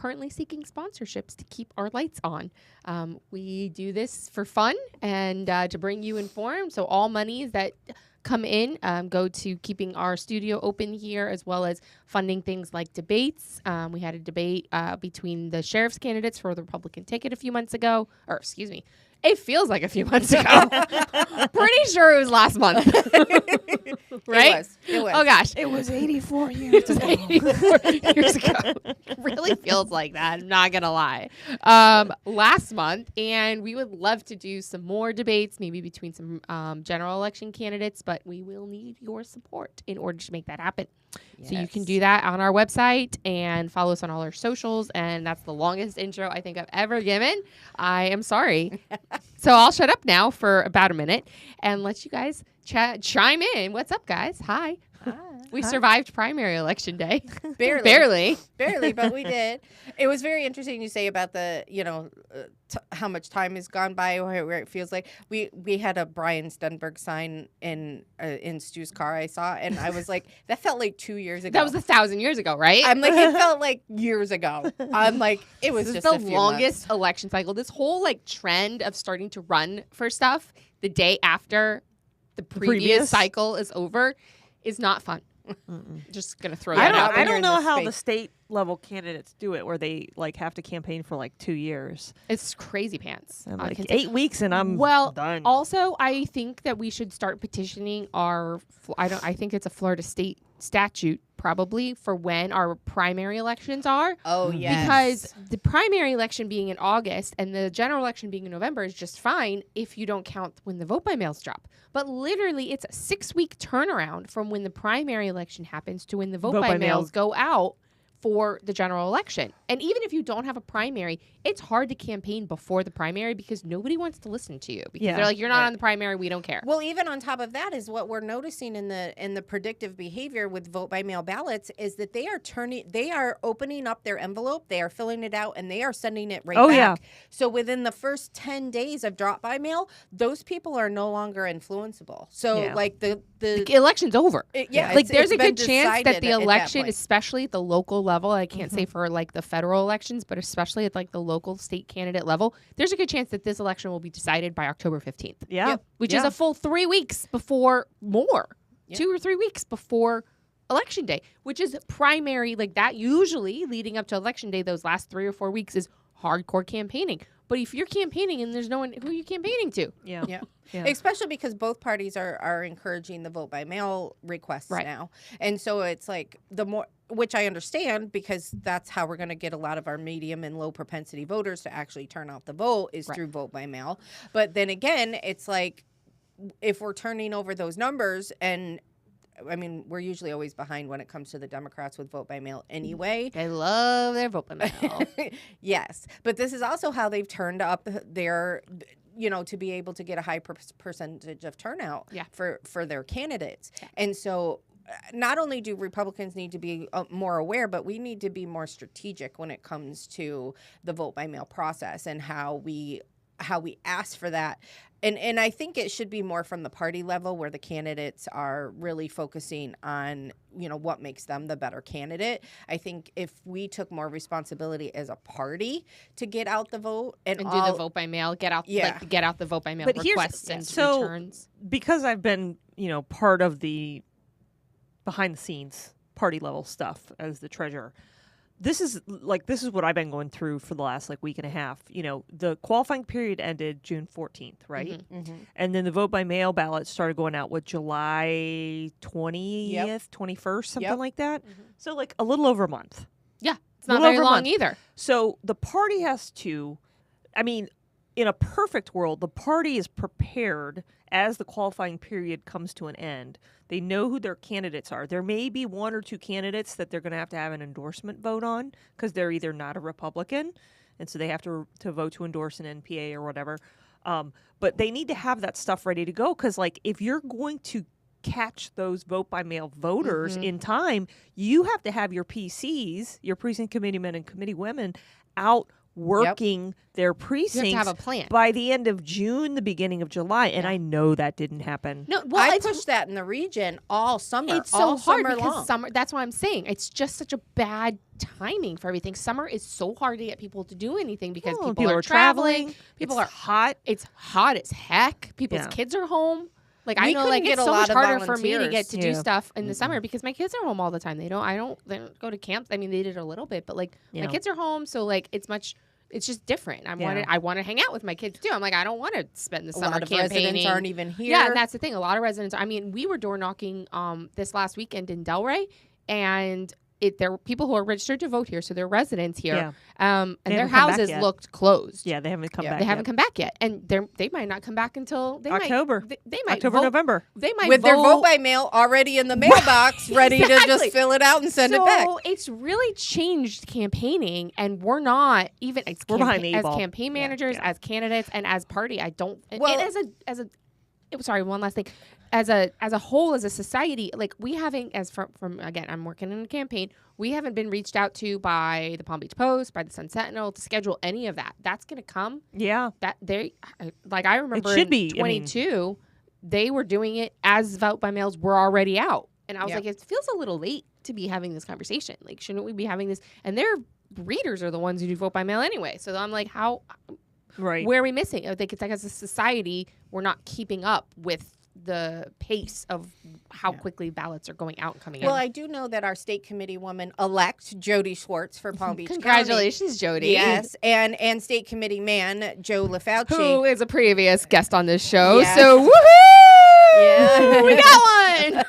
currently seeking sponsorships to keep our lights on. We do this for fun and to bring you informed. So all monies that come in go to keeping our studio open here, as well as funding things like debates. We had a debate between the sheriff's candidates for the Republican ticket a few months ago, or excuse me, it feels like a few months ago. Pretty sure it was last month. Right? It was. Oh, gosh. It was 84 years ago. 84 years ago. It really feels like that. I'm not going to lie. Last month, and we would love to do some more debates, maybe between some general election candidates, but we will need your support in order to make that happen. Yes. So you can do that on our website and follow us on all our socials. And that's the longest intro I think I've ever given. I am sorry. So I'll shut up now for about a minute and let you guys chime in. What's up, guys? Hi. We survived primary election day. Barely, but we did. It was very interesting you say about the, how much time has gone by, where it feels like we had a Brian Stenberg sign in Stu's car I saw, and I was like, that felt like 2 years ago. That was 1,000 years ago, right? I'm like, it felt like years ago. I'm like, it was just the a few longest months. election cycle. This whole trend of starting to run for stuff the day after the previous cycle is over is not fun. Just gonna throw that out. I don't know how the state level candidates do it, where they have to campaign for 2 years. It's crazy pants. And 8 weeks, and I'm done. Also, I think that we should start petitioning our. I think it's a Florida state statute probably for when our primary elections are. Oh yes. Because the primary election being in August and the general election being in November is just fine if you don't count when the vote by mails drop. But literally, it's a 6-week turnaround from when the primary election happens to when the vote by mails go out for the general election. And even if you don't have a primary, it's hard to campaign before the primary because nobody wants to listen to you because they're like, you're not on the primary, we don't care. Well, even on top of that is what we're noticing in the predictive behavior with vote by mail ballots is that they are opening up their envelope, they are filling it out, and they are sending it right back. Yeah. So within the first 10 days of drop by mail, those people are no longer influenceable. So the election's over. There's a good chance that the election, that especially at the local level, I can't say for the federal elections, but especially at the local state candidate level, there's a good chance that this election will be decided by October 15th. Yeah. Which is a full 3 weeks before 2 or 3 weeks before election day, which is primary that usually leading up to election day, those last 3 or 4 weeks is hardcore campaigning. But if you're campaigning and there's no one, who are you campaigning to? Yeah. Especially because both parties are encouraging the vote by mail requests now. And so it's the more, which I understand because that's how we're going to get a lot of our medium and low propensity voters to actually turn out the vote is through vote by mail. But then again, it's if we're turning over those numbers and we're usually always behind when it comes to the Democrats with vote by mail anyway. They love their vote by mail. Yes. But this is also how they've turned up their, to be able to get a high percentage of turnout for their candidates. Yeah. And so not only do Republicans need to be more aware, but we need to be more strategic when it comes to the vote by mail process and how we ask for that. And I think it should be more from the party level where the candidates are really focusing on, what makes them the better candidate. I think if we took more responsibility as a party to get out the vote and do the vote by mail, get out the vote by mail requests and returns. Because I've been, part of the behind the scenes party level stuff as the treasurer. This is what I've been going through for the last week and a half. The qualifying period ended June 14th, right? Mm-hmm, mm-hmm. And then the vote by mail ballots started going out with July 20th, 21st, something like that. Mm-hmm. So a little over a month. Yeah, it's not very long either. So the party has to, in a perfect world, the party is prepared as the qualifying period comes to an end. They know who their candidates are. There may be one or two candidates that they're going to have an endorsement vote on because they're either not a Republican, and so they have to vote to endorse an NPA or whatever. But they need to have that stuff ready to go because, if you're going to catch those vote by mail voters in time, you have to have your PCs, your precinct committee men and committee women, out working their precincts You have to have a plan. by the end of June, the beginning of July. And I know that didn't happen. No, well, I pushed that in the region all summer. It's all so hard summer because long. summer. That's what I'm saying. It's just such a bad timing for everything. Summer is so hard to get people to do anything because people are traveling. People it's are hot. It's hot as heck. People's kids are home. Like I know, like it's so much harder for me to get to do stuff in the summer because my kids are home all the time. They don't go to camps. I mean, they did a little bit, but like my kids are home, so like it's just different. I want to hang out with my kids too. I'm like, I don't want to spend the summer campaigning. A lot of residents aren't even here. Yeah, and that's the thing. A lot of residents. I mean, we were door knocking this last weekend in Delray, and there were people who are registered to vote here, so they're residents here. And their houses looked closed. Yeah, they haven't come back. They haven't come back yet, and they might not come back until October. They might October, vote, November. They might with vote. their vote by mail already in the mailbox, ready to just fill it out and send it back. So it's really changed campaigning, and we're not even we're behind the as ball. Campaign managers, as candidates, and as party. I don't. Well, and sorry, one last thing. As a whole, as a society, like we haven't, as from again, I'm working in a campaign. We haven't been reached out to by the Palm Beach Post, by the Sun Sentinel to schedule any of that. That's going to come. Yeah. That they like. I remember it should in 22, they were doing it as vote by mails were already out, and I was like, it feels a little late to be having this conversation. Like, shouldn't we be having this? And their readers are the ones who do vote by mail anyway. So I'm like, how? Right. Where are we missing? I think it's like as a society, we're not keeping up with the pace of how quickly ballots are going out and coming in. Well, I do know that our state committee woman elect Jody Schwartz for Palm Beach Congratulations, Jody. Yes, and state committee man Joe LaFauci, who is a previous guest on this show. Yes. So woohoo! Yeah, we got one.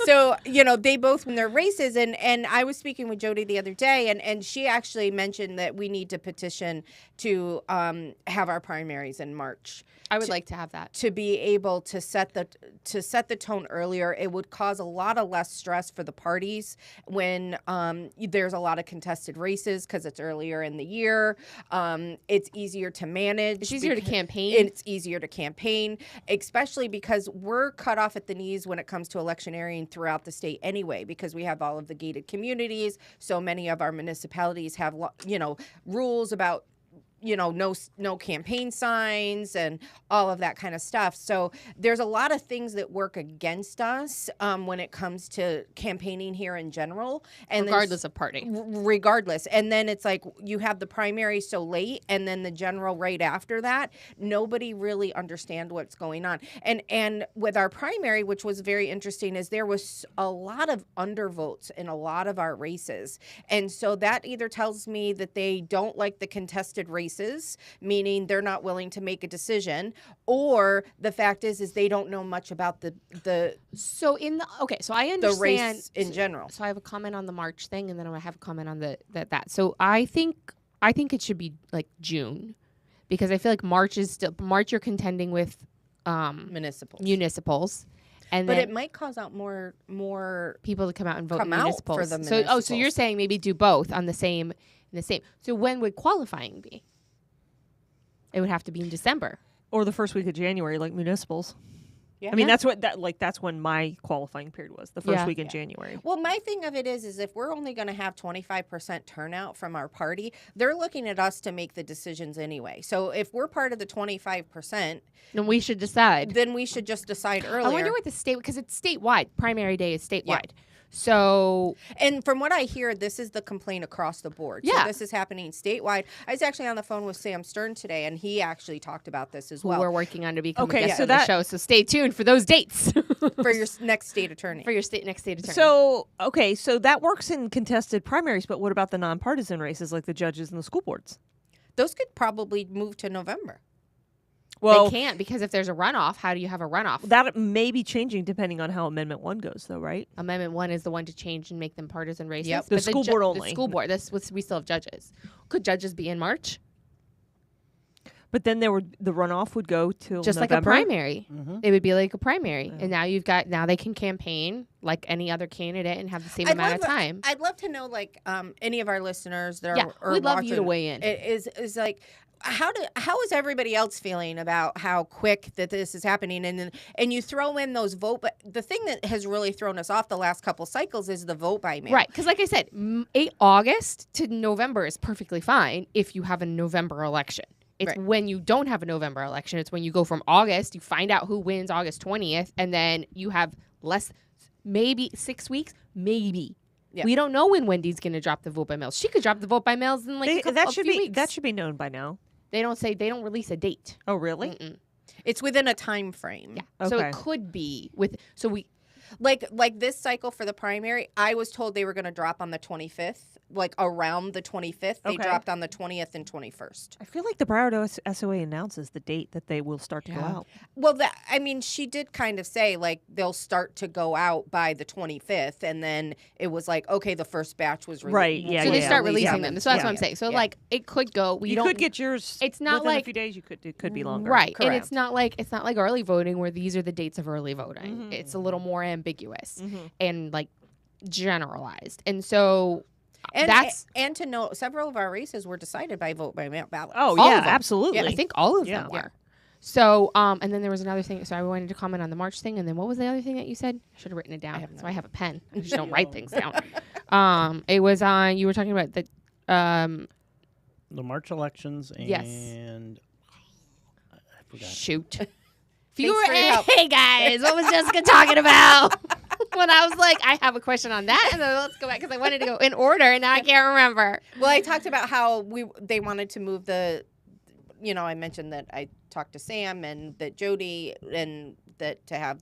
So they both win their races, and I was speaking with Jody the other day, and she actually mentioned that we need to petition to have our primaries in March. I would like to have that to be able to set the tone earlier. It would cause a lot of less stress for the parties when there's a lot of contested races because it's earlier in the year. It's easier to manage. It's easier to campaign. It's easier to campaign, especially because we're cut off at the knees when it comes to electioneering throughout the state anyway, because we have all of the gated communities. So many of our municipalities have rules about no campaign signs and all of that kind of stuff. So there's a lot of things that work against us when it comes to campaigning here in general. And regardless of party. Regardless. And then it's like you have the primary so late and then the general right after that. Nobody really understands what's going on. And with our primary, which was very interesting, is there was a lot of undervotes in a lot of our races. And so that either tells me that they don't like the contested races, meaning they're not willing to make a decision, or the fact is they don't know much about the so I understand the race in general. So I have a comment on the March thing, and then I have a comment on that. So I think it should be like June, because I feel like March you're contending with municipals. But it might cause out more people to come out and vote in municipals. For the municipals. So you're saying maybe do both on the same. So when would qualifying be? It would have to be in December or the first week of January, like municipals. Yeah. I mean, that's when my qualifying period was, the first week in January. Well, my thing of it is if we're only going to have 25% turnout from our party, they're looking at us to make the decisions anyway. So if we're part of the 25%, then we should decide. Then we should just decide earlier. I wonder what the state, because it's statewide. Primary day is statewide. Yeah. So, and from what I hear, this is the complaint across the board. Yeah. So this is happening statewide. I was actually on the phone with Sam Stern today, and he actually talked about this as well. We're working on to become a guest on the show, so stay tuned for those dates. For your next state attorney. Next state attorney. So, so that works in contested primaries, but what about the nonpartisan races like the judges and the school boards? Those could probably move to November. Well, they can't, because if there's a runoff, how do you have a runoff? That may be changing depending on how Amendment 1 goes, though, right? Amendment 1 is the one to change and make them partisan races. Yep. The school board only. The school board. We still have judges. Could judges be in March? But then the runoff would go till just November? Like a primary. Mm-hmm. It would be like a primary, and now they can campaign like any other candidate and have the same amount of time. I'd love to know, like, any of our listeners that we'd love you to weigh in. Is like, how is everybody else feeling about how quick that this is happening? And you throw in those vote, but the thing that has really thrown us off the last couple cycles is the vote by mail. Right, because like I said, August to November is perfectly fine if you have a November election. It's when you don't have a November election. It's when you go from August, you find out who wins August 20th, and then you have maybe 6 weeks, maybe. Yeah. We don't know when Wendy's going to drop the vote by mails. She could drop the vote by mails in a few weeks. That should be known by now. They don't release a date. Oh, really? Mm-mm. It's within a time frame. Yeah. Okay. So it could be like this cycle for the primary, I was told they were going to drop on the 25th, like around the 25th. They dropped on the 20th and 21st. I feel like the Broward SOA announces the date that they will start to go out. Well, she did kind of say, like, they'll start to go out by the 25th, and then it was like, okay, the first batch was released. Right, yeah. So they start releasing them. So that's what I'm saying. So, like, it could go. You could get yours it's not within like a few days. It could be longer. Right. Correct. And it's not like early voting where these are the dates of early voting. Mm-hmm. It's a little more ambiguous and, like, generalized. And so... And to know, several of our races were decided by vote by mail ballot. Oh, yeah, absolutely. Yeah, I think all of them were. So, and then there was another thing. So I wanted to comment on the March thing. And then what was the other thing that you said? I should have written it down. I have a pen. I just don't write things down. It was on, you were talking about the March elections and I forgot. Shoot. Hey guys, what was Jessica talking about? When I was like, I have a question on that, and then let's go back because I wanted to go in order, and now I can't remember. Well, I talked about how they wanted to move I mentioned that I talked to Sam and that Jody and that to have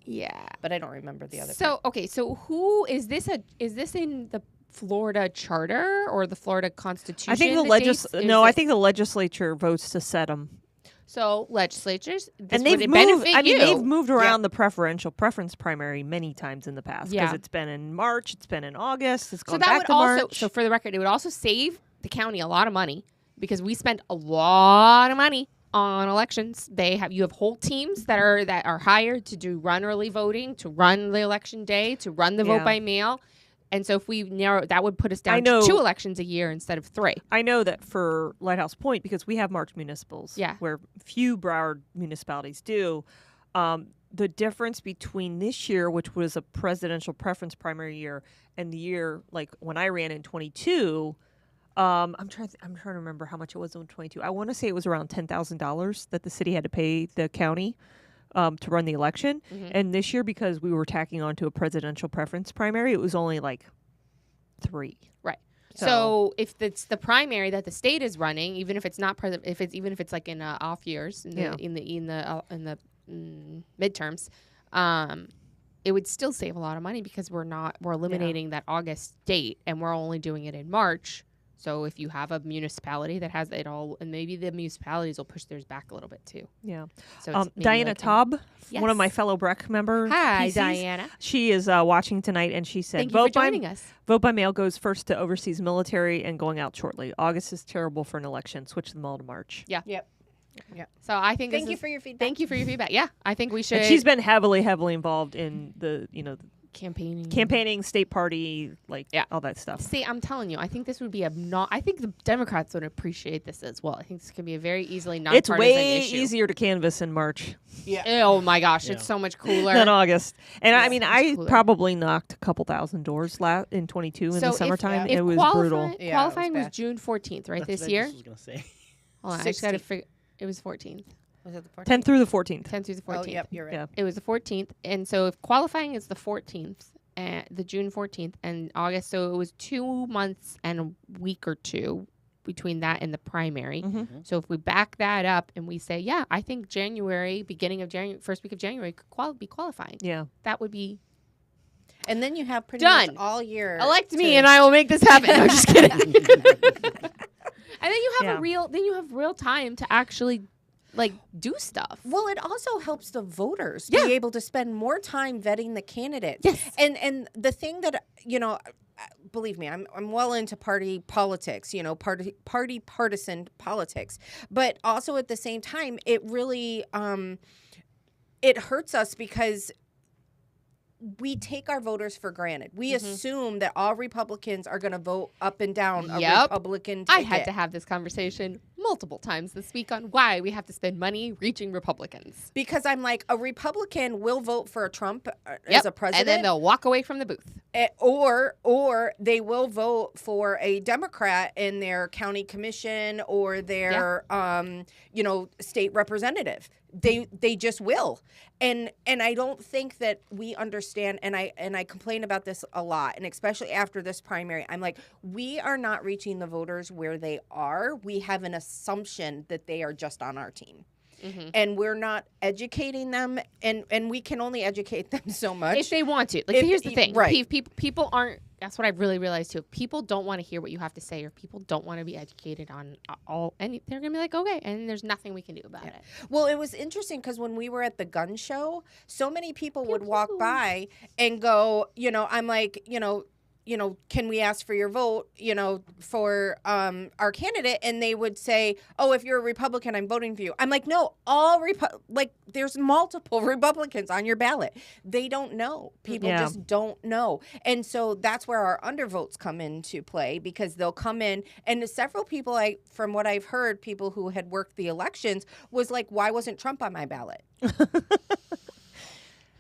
but I don't remember the other. So part. Okay, so who is this? Is this in the Florida Charter or the Florida Constitution? I think I think the legislature votes to set them. So legislatures, and they've moved. They've moved around the preference primary many times in the past because it's been in March, it's been in August, it's gone back to March. So for the record, it would also save the county a lot of money because we spend a lot of money on elections. You have whole teams that are hired to run early voting, to run the election day, to run the vote by mail. And so if we narrow, that would put us down to 2 elections a year instead of 3. I know that for Lighthouse Point, because we have March municipals, where few Broward municipalities do, the difference between this year, which was a presidential preference primary year, and the year like when I ran in 22, I'm trying to remember how much it was in 22. I want to say it was around $10,000 that the city had to pay the county to run the election. And this year, because we were tacking on to a presidential preference primary, it was only like 3. Right. So if it's the primary that the state is running, even if it's not even if it's like in off years in the midterms, it would still save a lot of money because we're eliminating that August date and we're only doing it in March. So if you have a municipality that has it all, and maybe the municipalities will push theirs back a little bit too. Yeah. So Diana Taub, one of my fellow BREC members. Hi, Diana. She is watching tonight, and she said, "Thank you for joining us. Vote by mail goes first to overseas military and going out shortly. August is terrible for an election. Switch them all to March." Yeah. Yep. Yeah. So I think thank you for your feedback. Thank you for your feedback. Yeah, I think we should. And she's been heavily involved in the campaigning, state party, all that stuff. See, I'm telling you, I think this would be I think the Democrats would appreciate this as well. I think this could be a very easily nonpartisan issue. It's way easier to canvass in March. Yeah. Oh my gosh, it's so much cooler than August. And I mean, I probably knocked a couple thousand doors in 22 in the summertime. It was brutal. Qualifying was June 14th, right? That's this year. I was gonna say. Hold on, I just got to figure. It was 14th. Was it the 14th? 10th through the 14th. 10th through the 14th. Oh, yep, you're right. Yeah. It was the 14th, and so if qualifying is the 14th, the June 14th, and August, so it was 2 months and a week or 2 between that and the primary. So if we back that up and we say, yeah, I think beginning of January, first week of January could be qualifying. Yeah, that would be. And then you have pretty done much all year. Elect me, and I will make this happen. I'm just kidding. And then you have real time to actually do stuff. Well, it also helps the voters be able to spend more time vetting the candidates. Yes. And the thing that, believe me, I'm well into party politics, party partisan politics, but also at the same time, it really, it hurts us because we take our voters for granted. We assume that all Republicans are going to vote up and down a Republican ticket. I had to have this conversation multiple times this week on why we have to spend money reaching Republicans. Because I'm like, a Republican will vote for Trump as a president. And then they'll walk away from the booth. Or they will vote for a Democrat in their county commission or their state representative. They just will. And I don't think that we understand, and I complain about this a lot, and especially after this primary. I'm like, we are not reaching the voters where they are. We have an assumption that they are just on our team. Mm-hmm. And we're not educating them, and we can only educate them so much if they want to. Like, here's the thing: right? People aren't. That's what I've really realized too. People don't want to hear what you have to say, or people don't want to be educated on all. And they're gonna be like, okay, and there's nothing we can do about it. Well, it was interesting because when we were at the gun show, so many people would walk by and go, I'm like, can we ask for your vote, for our candidate? And they would say, oh, if you're a Republican, I'm voting for you. I'm like, no, there's multiple Republicans on your ballot. They don't know. People just don't know. And so that's where our undervotes come into play, because they'll come in. And several people, from what I've heard, people who had worked the elections, was like, why wasn't Trump on my ballot?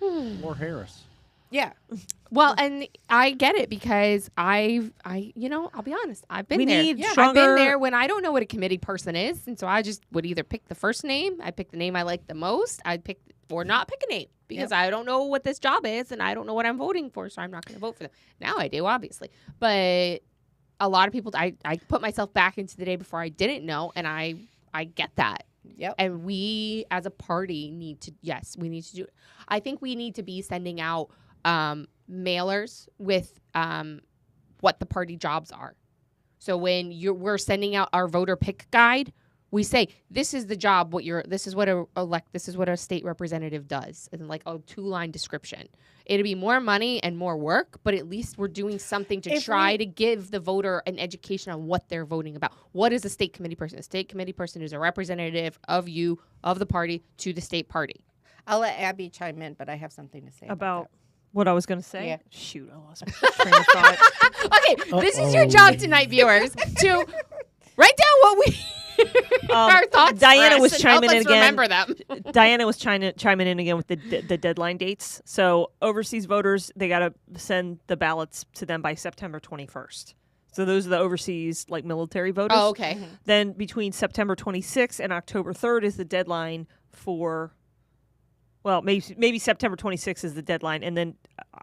Or Harris. Yeah. Well, and I get it, because I'll be honest, I've been there. I've been there when I don't know what a committee person is, and so I just would either pick the first name, I'd pick the name I like the most, or not pick a name, because I don't know what this job is, and I don't know what I'm voting for, so I'm not going to vote for them. Now I do, obviously, but a lot of people, I put myself back into the day before I didn't know, and I get that. Yep. And we as a party need to do. I think we need to be sending out mailers with what the party jobs are. So when we're sending out our voter pick guide, we say, this is the job, this is what a state representative does, and like a 2-line description. It'd be more money and more work, but at least we're doing something to try to give the voter an education on what they're voting about. What is a state committee person? A state committee person is a representative of the party, to the state party. I'll let Abby chime in, but I have something to say about that. What I was going to say? Yeah. Shoot, I lost my train of thought. Okay, this is your job tonight, viewers, to write down what we our thoughts. Diana was chiming in again. Remember them. Diana was chiming in again with the deadline dates. So overseas voters, they got to send the ballots to them by September 21st. So those are the overseas military voters. Oh, okay. Mm-hmm. Then between September 26th and October 3rd is the deadline for. Well, maybe September 26th is the deadline, and then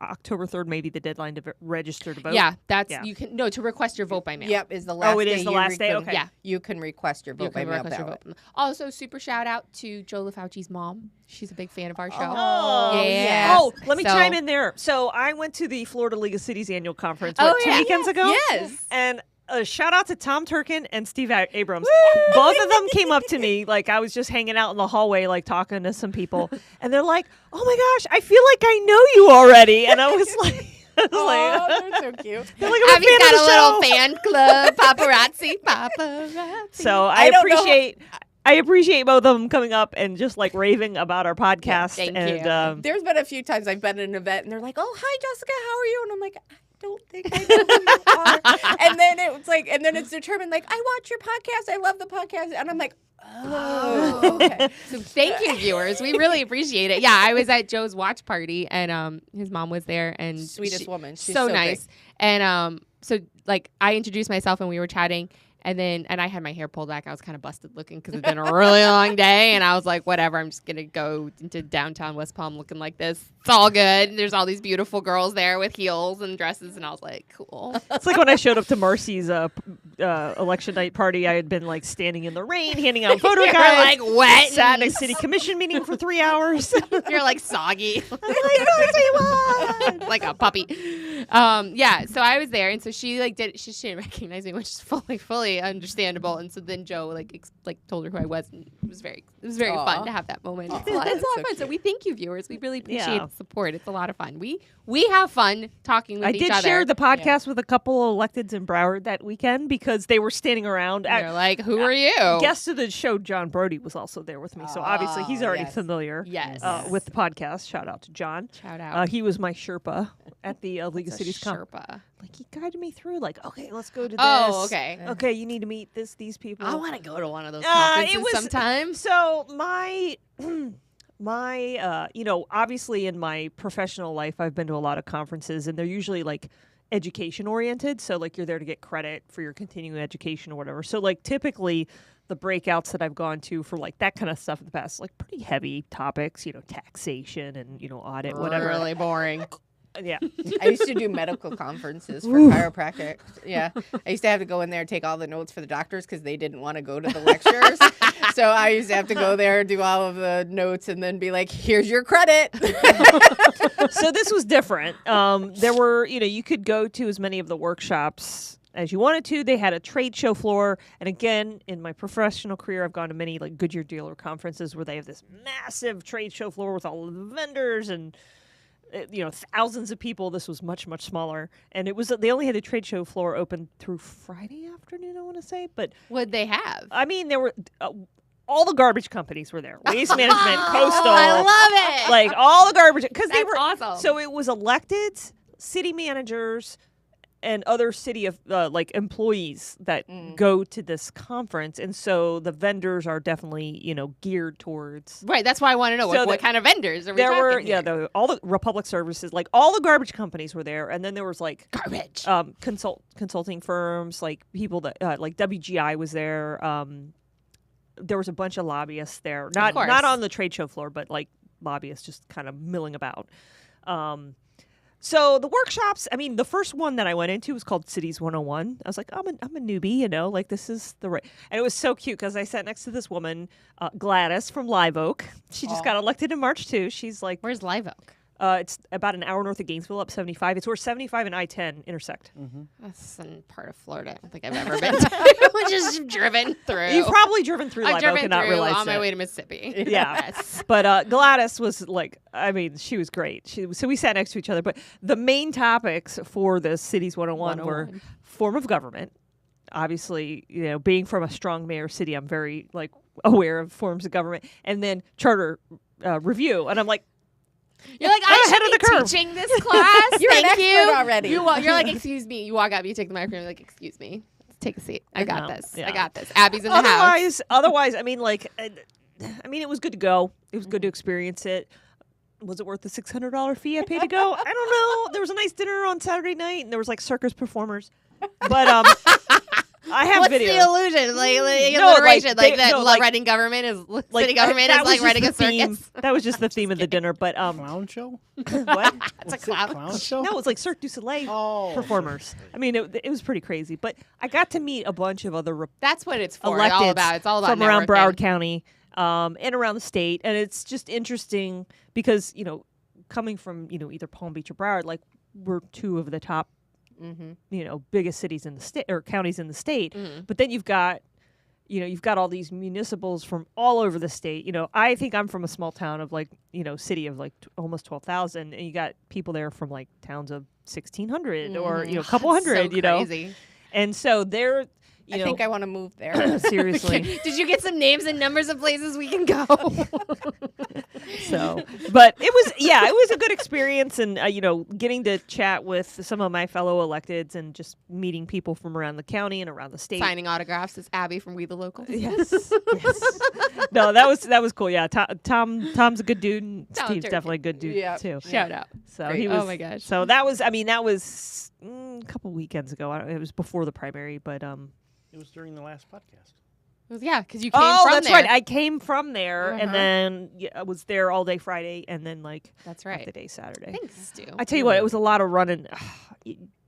October 3rd may be the deadline to register to vote. Yeah, you can to request your vote by mail. Yep, is the last. Oh, it is the last day. Okay, yeah, you can request your vote by mail ballot. Also, super shout out to Joe LaFauci's mom. She's a big fan of our show. Oh, yeah. Oh, let me chime in there. So I went to the Florida League of Cities annual conference 2 weekends ago. Yes, and. A shout out to Tom Turkin and Steve Abrams. Both of them came up to me, I was just hanging out in the hallway, talking to some people, and they're like, "Oh my gosh, I feel like I know you already." And I was like, "Oh, they're so cute." They're like, "I'm a fan got of the a show." little fan club, paparazzi. So I appreciate both of them coming up and just raving about our podcast. Yeah, thank you. There's been a few times I've been at an event and they're like, "Oh, hi Jessica, how are you?" And I'm like, don't think I know who you are. And then it's determined, I watch your podcast. I love the podcast. And I'm like, oh, okay. So thank you, viewers. We really appreciate it. Yeah, I was at Joe's watch party, and his mom was there, and sweetest woman. She's so nice. Great. And so I introduced myself, and we were chatting. And I had my hair pulled back. I was kind of busted looking because it's been a really long day. And I was like, whatever, I'm just going to go into downtown West Palm looking like this. It's all good. And there's all these beautiful girls there with heels and dresses. And I was like, cool. It's like when I showed up to Marcy's election night party. I had been standing in the rain, handing out photo cards. Wet. Sat in a city commission meeting for 3 hours. You're soggy. I'm like a puppy. Yeah, so I was there, and so she she didn't recognize me, which is fully understandable. And so then Joe told her who I was, and it was very fun to have that moment. It's a lot of fun. So we thank you, viewers. We really appreciate the support. It's a lot of fun. We have fun talking with each other. I did share the podcast with a couple of electeds in Broward that weekend because they were standing around. They're like, "Who are you?" Guest of the show, John Brody, was also there with me, so obviously he's already familiar. Yes. With the podcast. Shout out to John. Shout out. He was my Sherpa at the League of city's Sherpa? Like he guided me through. Like, okay, let's go to this. Oh, okay. Okay, you need to meet these people. I want to go to one of those conferences sometime. So my obviously in my professional life, I've been to a lot of conferences, and they're usually like education oriented. So like you're there to get credit for your continuing education or whatever. So like typically the breakouts that I've gone to for like that kind of stuff in the past, like pretty heavy topics, taxation and, audit, whatever. Really boring. Yeah. I used to do medical conferences for chiropractic. Yeah. I used to have to go in there and take all the notes for the doctors because they didn't want to go to the lectures. So I used to have to go there, do all of the notes, and then be like, here's your credit. So this was different. There were, you could go to as many of the workshops as you wanted to. They had a trade show floor. And again, in my professional career, I've gone to many like Goodyear dealer conferences where they have this massive trade show floor with all of the vendors and thousands of people. This was much, much smaller. And they only had the trade show floor open through Friday afternoon, I want to say. But what'd they have? I mean, there were all the garbage companies were there. Waste Management, Coastal. I love it. Like all the garbage. Because they were awesome. So it was electeds, city managers, and other city of employees that go to this conference, and so the vendors are definitely geared towards. Right, that's why I want to know what kind of vendors are we talking here? All the Republic Services, like all the garbage companies were there, and then there was like garbage consulting firms, like people that like WGI was there. There was a bunch of lobbyists there, not on the trade show floor, but like lobbyists just kind of milling about. So the workshops, I mean, the first one that I went into was called Cities 101. I was like, I'm a newbie, like this is the right. And it was so cute because I sat next to this woman, Gladys from Live Oak. She just got elected in March too. She's like, where's Live Oak? It's about an hour north of Gainesville, up 75. It's where 75 and I-10 intersect. Mm-hmm. That's in part of Florida. I don't think I've ever been to. Which is driven through. You've probably driven through Live Oak and not realized on my way to Mississippi. Yeah. Yes. But Gladys was like, I mean, she was great. So we sat next to each other. But the main topics for the Cities 101 were form of government. Obviously, being from a strong mayor city, I'm very aware of forms of government. And then charter review. And I'm like, you're like, I'm ahead of the curve. Teaching this class. You're an expert already. You're like, excuse me. You walk up, you take the microphone, you're like, excuse me. Take a seat. I got this. Yeah. I got this. Abby's in the house. Otherwise, I mean, it was good to go. It was good to experience it. Was it worth the $600 fee I paid to go? I don't know. There was a nice dinner on Saturday night, and there was circus performers. But I have What's videos. The illusion? Alliteration. Reading government is city government is like running a circus. That was just the theme of the dinner. But clown show. What? It's a clown show. No, it was like Cirque du Soleil performers. I mean, it was pretty crazy. But I got to meet a bunch of other. That's what it's for. It's all about. It's all about from around Broward County and around the state, and it's just interesting because coming from either Palm Beach or Broward, we're two of the top. Biggest cities in the state or counties in the state. But then you've got all these municipals from all over the state. I think I'm from a small town of city of almost 12,000, and you got people there from towns of 1,600 or a couple hundred. So crazy. And so they're. I think I want to move there. Seriously. Did you get some names and numbers of places we can go? So, but it was a good experience, and getting to chat with some of my fellow electeds and just meeting people from around the county and around the state. Signing autographs is Abby from We the Locals. Yes. No, that was cool. Yeah, Tom's a good dude, and Steve's definitely a good dude too. Shout out. So Great. he was. Oh my gosh. So that was a couple weekends ago. It was before the primary, but It was during the last podcast. Yeah, because you came from there. Oh, that's right. I came from there, and then I was there all day Friday, and then that's right, the day Saturday. Thanks, Stu. I tell you what, it was a lot of running.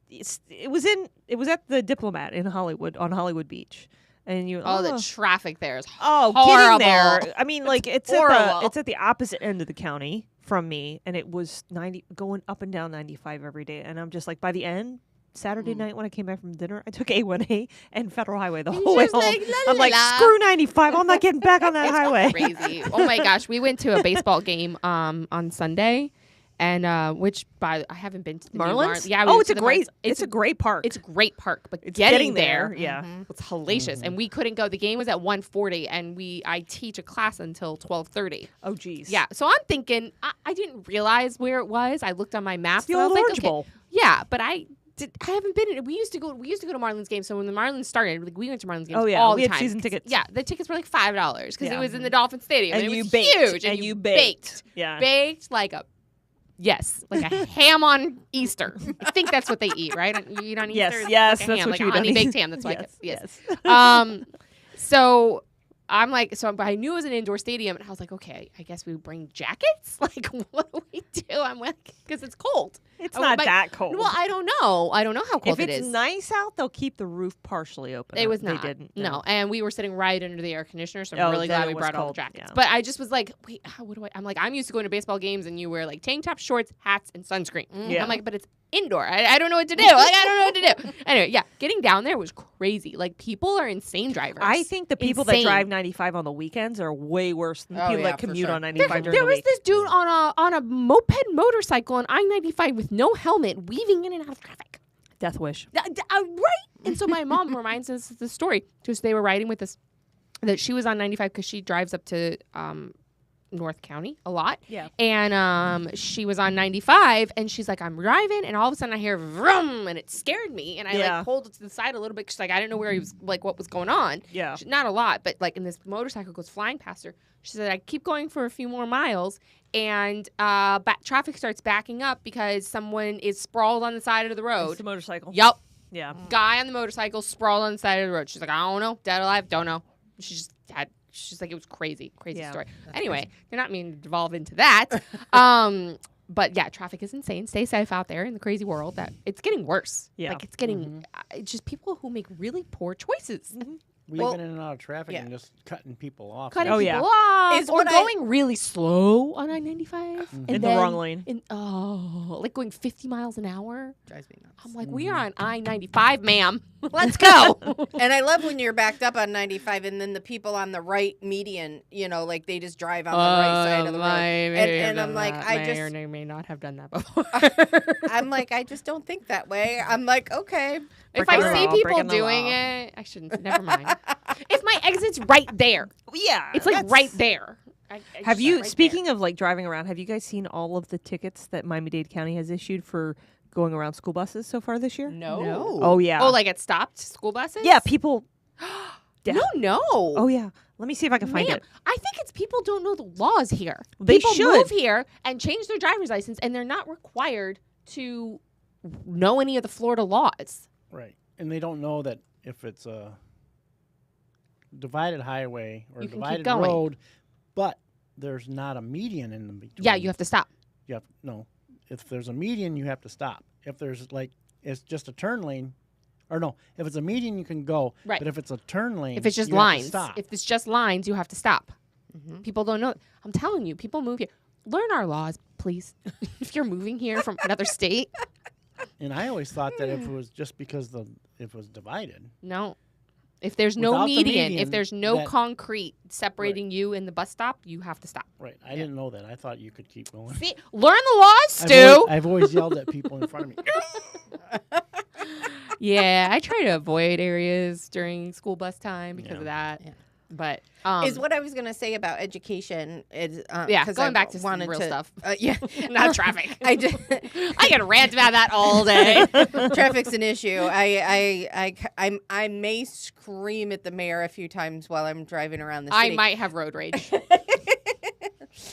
It was at the Diplomat in Hollywood on Hollywood Beach, and the traffic there is horrible. Getting there. I mean, it's horrible. It's at the opposite end of the county from me, and it was 90 going up and down 95 every day, and I'm just like by the end. Saturday night when I came back from dinner, I took A1A and Federal Highway the whole way home. I'm like, screw 95. I'm not getting back on that highway. Crazy. Oh my gosh. We went to a baseball game on Sunday, and which I haven't been to the Marlins. Yeah, it's a great park. It's a great park, but it's getting there, yeah, was hellacious. And we couldn't go. The game was at 1:40, and I teach a class until 12:30. Oh, geez. Yeah, so I'm thinking I didn't realize where it was. I looked on my map. It's the old Orange Bowl. Yeah, but I haven't been in it. We used to go to Marlins games. So when the Marlins started, like, we went to Marlins games all the time. We had season tickets. Yeah, the tickets were like $5 because it was in the Dolphin Stadium. And it you was baked. huge. And you baked. Yeah. Baked like a ham on Easter. I think that's what they eat, right? You eat on Easter? Yes, like that's ham, what like you a honey eat. baked ham. That's why Yes. So I'm like, but I knew it was an indoor stadium, and I was like, okay, I guess we would bring jackets. Like, what do we do? I'm like, because it's cold. It's not that cold. Well, I don't know. I don't know how cold if it is. it's nice out, they'll keep the roof partially open. It was not. They didn't. No. And we were sitting right under the air conditioner, so I'm really glad we brought all the jackets. Yeah. But I just was like, wait, what do I? I'm like, I'm used to going to baseball games, and you wear like tank top, shorts, hats, and sunscreen. Yeah. I'm like, but it's indoor. I don't know what to do. Like, I don't know what to do. Anyway, yeah, getting down there was crazy. Like, people are insane drivers. I think the people that drive 95 on the weekends are way worse than the people that commute on 95 during the week. There was this dude on a moped motorcycle on I-95 with no helmet, weaving in and out of traffic. Death wish. Right. And so my mom reminds us of the story. Just they were riding with us, that she was on 95 because she drives up to North County a lot. Yeah. And she was on 95, and she's like, I'm driving, and all of a sudden I hear vroom, and it scared me, and I like pulled it to the side a little bit because like I didn't know where he was, like what was going on. Yeah. Not a lot, but like, and this motorcycle goes flying past her. She said, I keep going for a few more miles, and traffic starts backing up because someone is sprawled on the side of the road. It's the motorcycle. Yep. Yeah. Guy on the motorcycle sprawled on the side of the road. She's like, I don't know, dead or alive, don't know. She's like, it was crazy story. Anyway, you're not meaning to devolve into that. But yeah, traffic is insane. Stay safe out there in the crazy world. That it's getting worse. Yeah. Like, it's getting it's just people who make really poor choices. Weaving in and out of traffic and just cutting people off. Cutting people off. Is or going really slow on I-95. In the wrong lane. Like going 50 miles an hour. Drives me nuts. I'm like, we are on I-95, ma'am. Let's go. And I love when you're backed up on 95 and then the people on the right median, like they just drive on the right side of the road. And I'm like, I may not have done that before. I'm like, I just don't think that way. I'm like, okay. If I see people doing it, I shouldn't. Never mind. If my exit's right there. Yeah. It's like right there. Have you, speaking of like driving around, have you guys seen all of the tickets that Miami-Dade County has issued for going around school buses so far this year? No. Oh, yeah. Oh, like it stopped school buses? Yeah, people. No. Oh, yeah. Let me see if I can find it. I think it's people don't know the laws here. They people should move here and change their driver's license, and they're not required to know any of the Florida laws. Right. And they don't know that if it's a divided highway or divided road, but there's not a median in the between. Yeah, you have to stop. If there's a median, you have to stop. If there's like, it's just a turn lane, or no, if it's a median, you can go. Right. But if it's a turn lane, if it's just you have to lines, stop. if it's just lines, you have to stop. People don't know. I'm telling you, people move here. Learn our laws, please. If you're moving here from another state. And I always thought that if it was just because it was divided. No. If there's no Without the median, if median, there's no that- concrete separating you and the bus stop, you have to stop. Right. I didn't know that. I thought you could keep going. See, learn the laws, Stu. I've always yelled at people in front of me. Yeah, I try to avoid areas during school bus time because of that. Yeah. But is what I was going to say about education is going back to some real stuff. Not traffic. I can rant about that all day. Traffic's an issue. I may scream at the mayor a few times while I'm driving around the city. I might have road rage.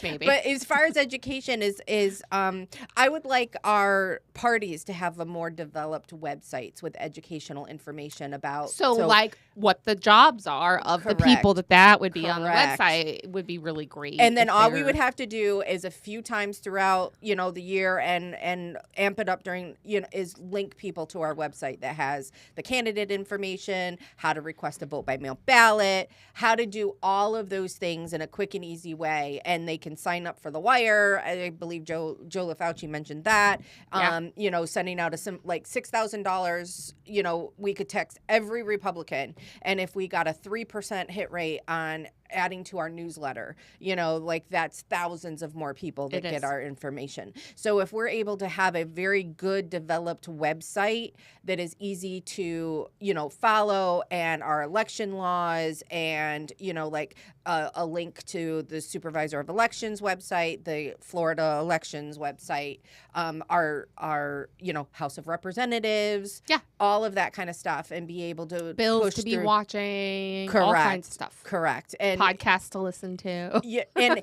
Maybe. But as far as education is I would like our parties to have a more developed websites with educational information about. So like what the jobs are of the people that would be on the website would be really great. And then all we would have to do is a few times throughout, the year and amp it up during, is link people to our website that has the candidate information, how to request a vote by mail ballot, how to do all of those things in a quick and easy way. And they can sign up for the wire. I believe Joe LaFauci mentioned that. Sending out $6,000, we could text every Republican. And if we got a 3% hit rate on adding to our newsletter. Like that's thousands of more people that get our information. So if we're able to have a very good developed website that is easy to, follow, and our election laws, and, like a link to the Supervisor of Elections website, the Florida Elections website, our House of Representatives, all of that kind of stuff, and be able to bills push to be through. watching, Correct. all kinds of stuff. Correct. And podcasts to listen to. Yeah, and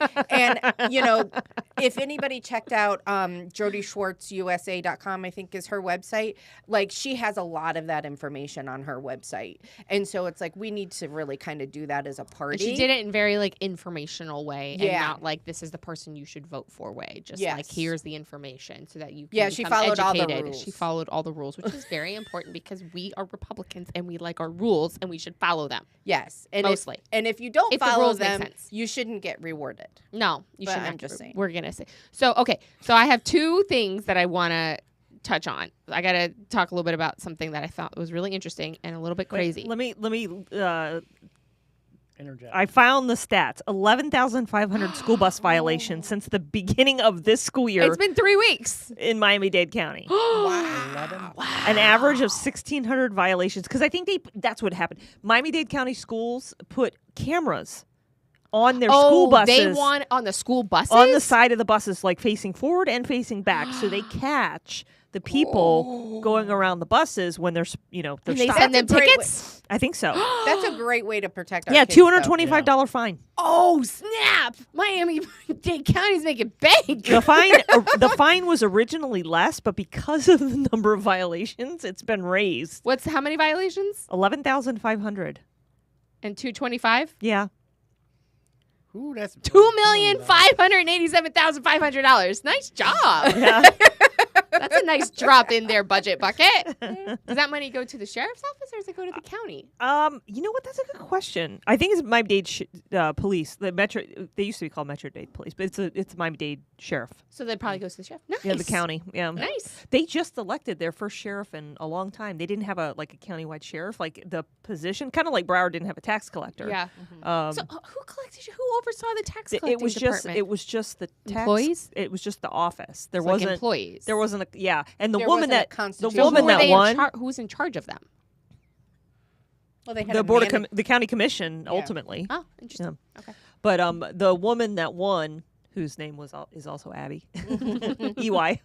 if anybody checked out JodySchwartzUSA.com, I think is her website, like she has a lot of that information on her website. And so it's like we need to really kind of do that as a party. And she did it in very like informational way, and not like this is the person you should vote for way. Just like here's the information so that you can she followed educated. all the rules. She followed all the rules, which is very important because we are Republicans and we like our rules and we should follow them. Yes, and mostly. If you don't follow the rules them, make sense. you shouldn't get rewarded. No, you shouldn't. I'm just saying. We're gonna say so. Okay, so I have two things that I want to touch on. I got to talk a little bit about something that I thought was really interesting and a little bit crazy. Let me interject. I found the stats. 11,500 school bus violations since the beginning of this school year. It's been 3 weeks in Miami-Dade County. Wow. An average of 1,600 violations, because I think that's what happened. Miami-Dade County schools put cameras on their school buses. They want on the school buses? On the side of the buses, like facing forward and facing back, so they catch the people going around the buses when they're and they're they stopped. send them tickets? I think so. That's a great way to protect our kids, $225 fine. Oh, snap. Miami-Dade County's making bank. The fine was originally less, but because of the number of violations, it's been raised. How many violations? 11,500. And $225? Yeah. Ooh, that's $2,587,500. Nice job. Yeah. That's a nice drop in their budget bucket. Does that money go to the sheriff's office or does it go to the county? You know what? That's a good question. I think it's Miami-Dade Police. The Metro. They used to be called Metro-Dade Police, but it's Miami-Dade Sheriff. So that probably goes to the sheriff. Nice. Yeah, the county. Yeah. Nice. They just elected their first sheriff in a long time. They didn't have a countywide sheriff, like the position, kind of like Broward didn't have a tax collector. Yeah. So who oversaw the tax collecting department? It was just the tax employees. It was just the office. There it's wasn't like employees. There wasn't and the there woman that won. Who's in charge of them? Well, they had the board of the county commission ultimately. Oh, interesting. Yeah. Okay. But the woman that won, whose name is also Abby EY,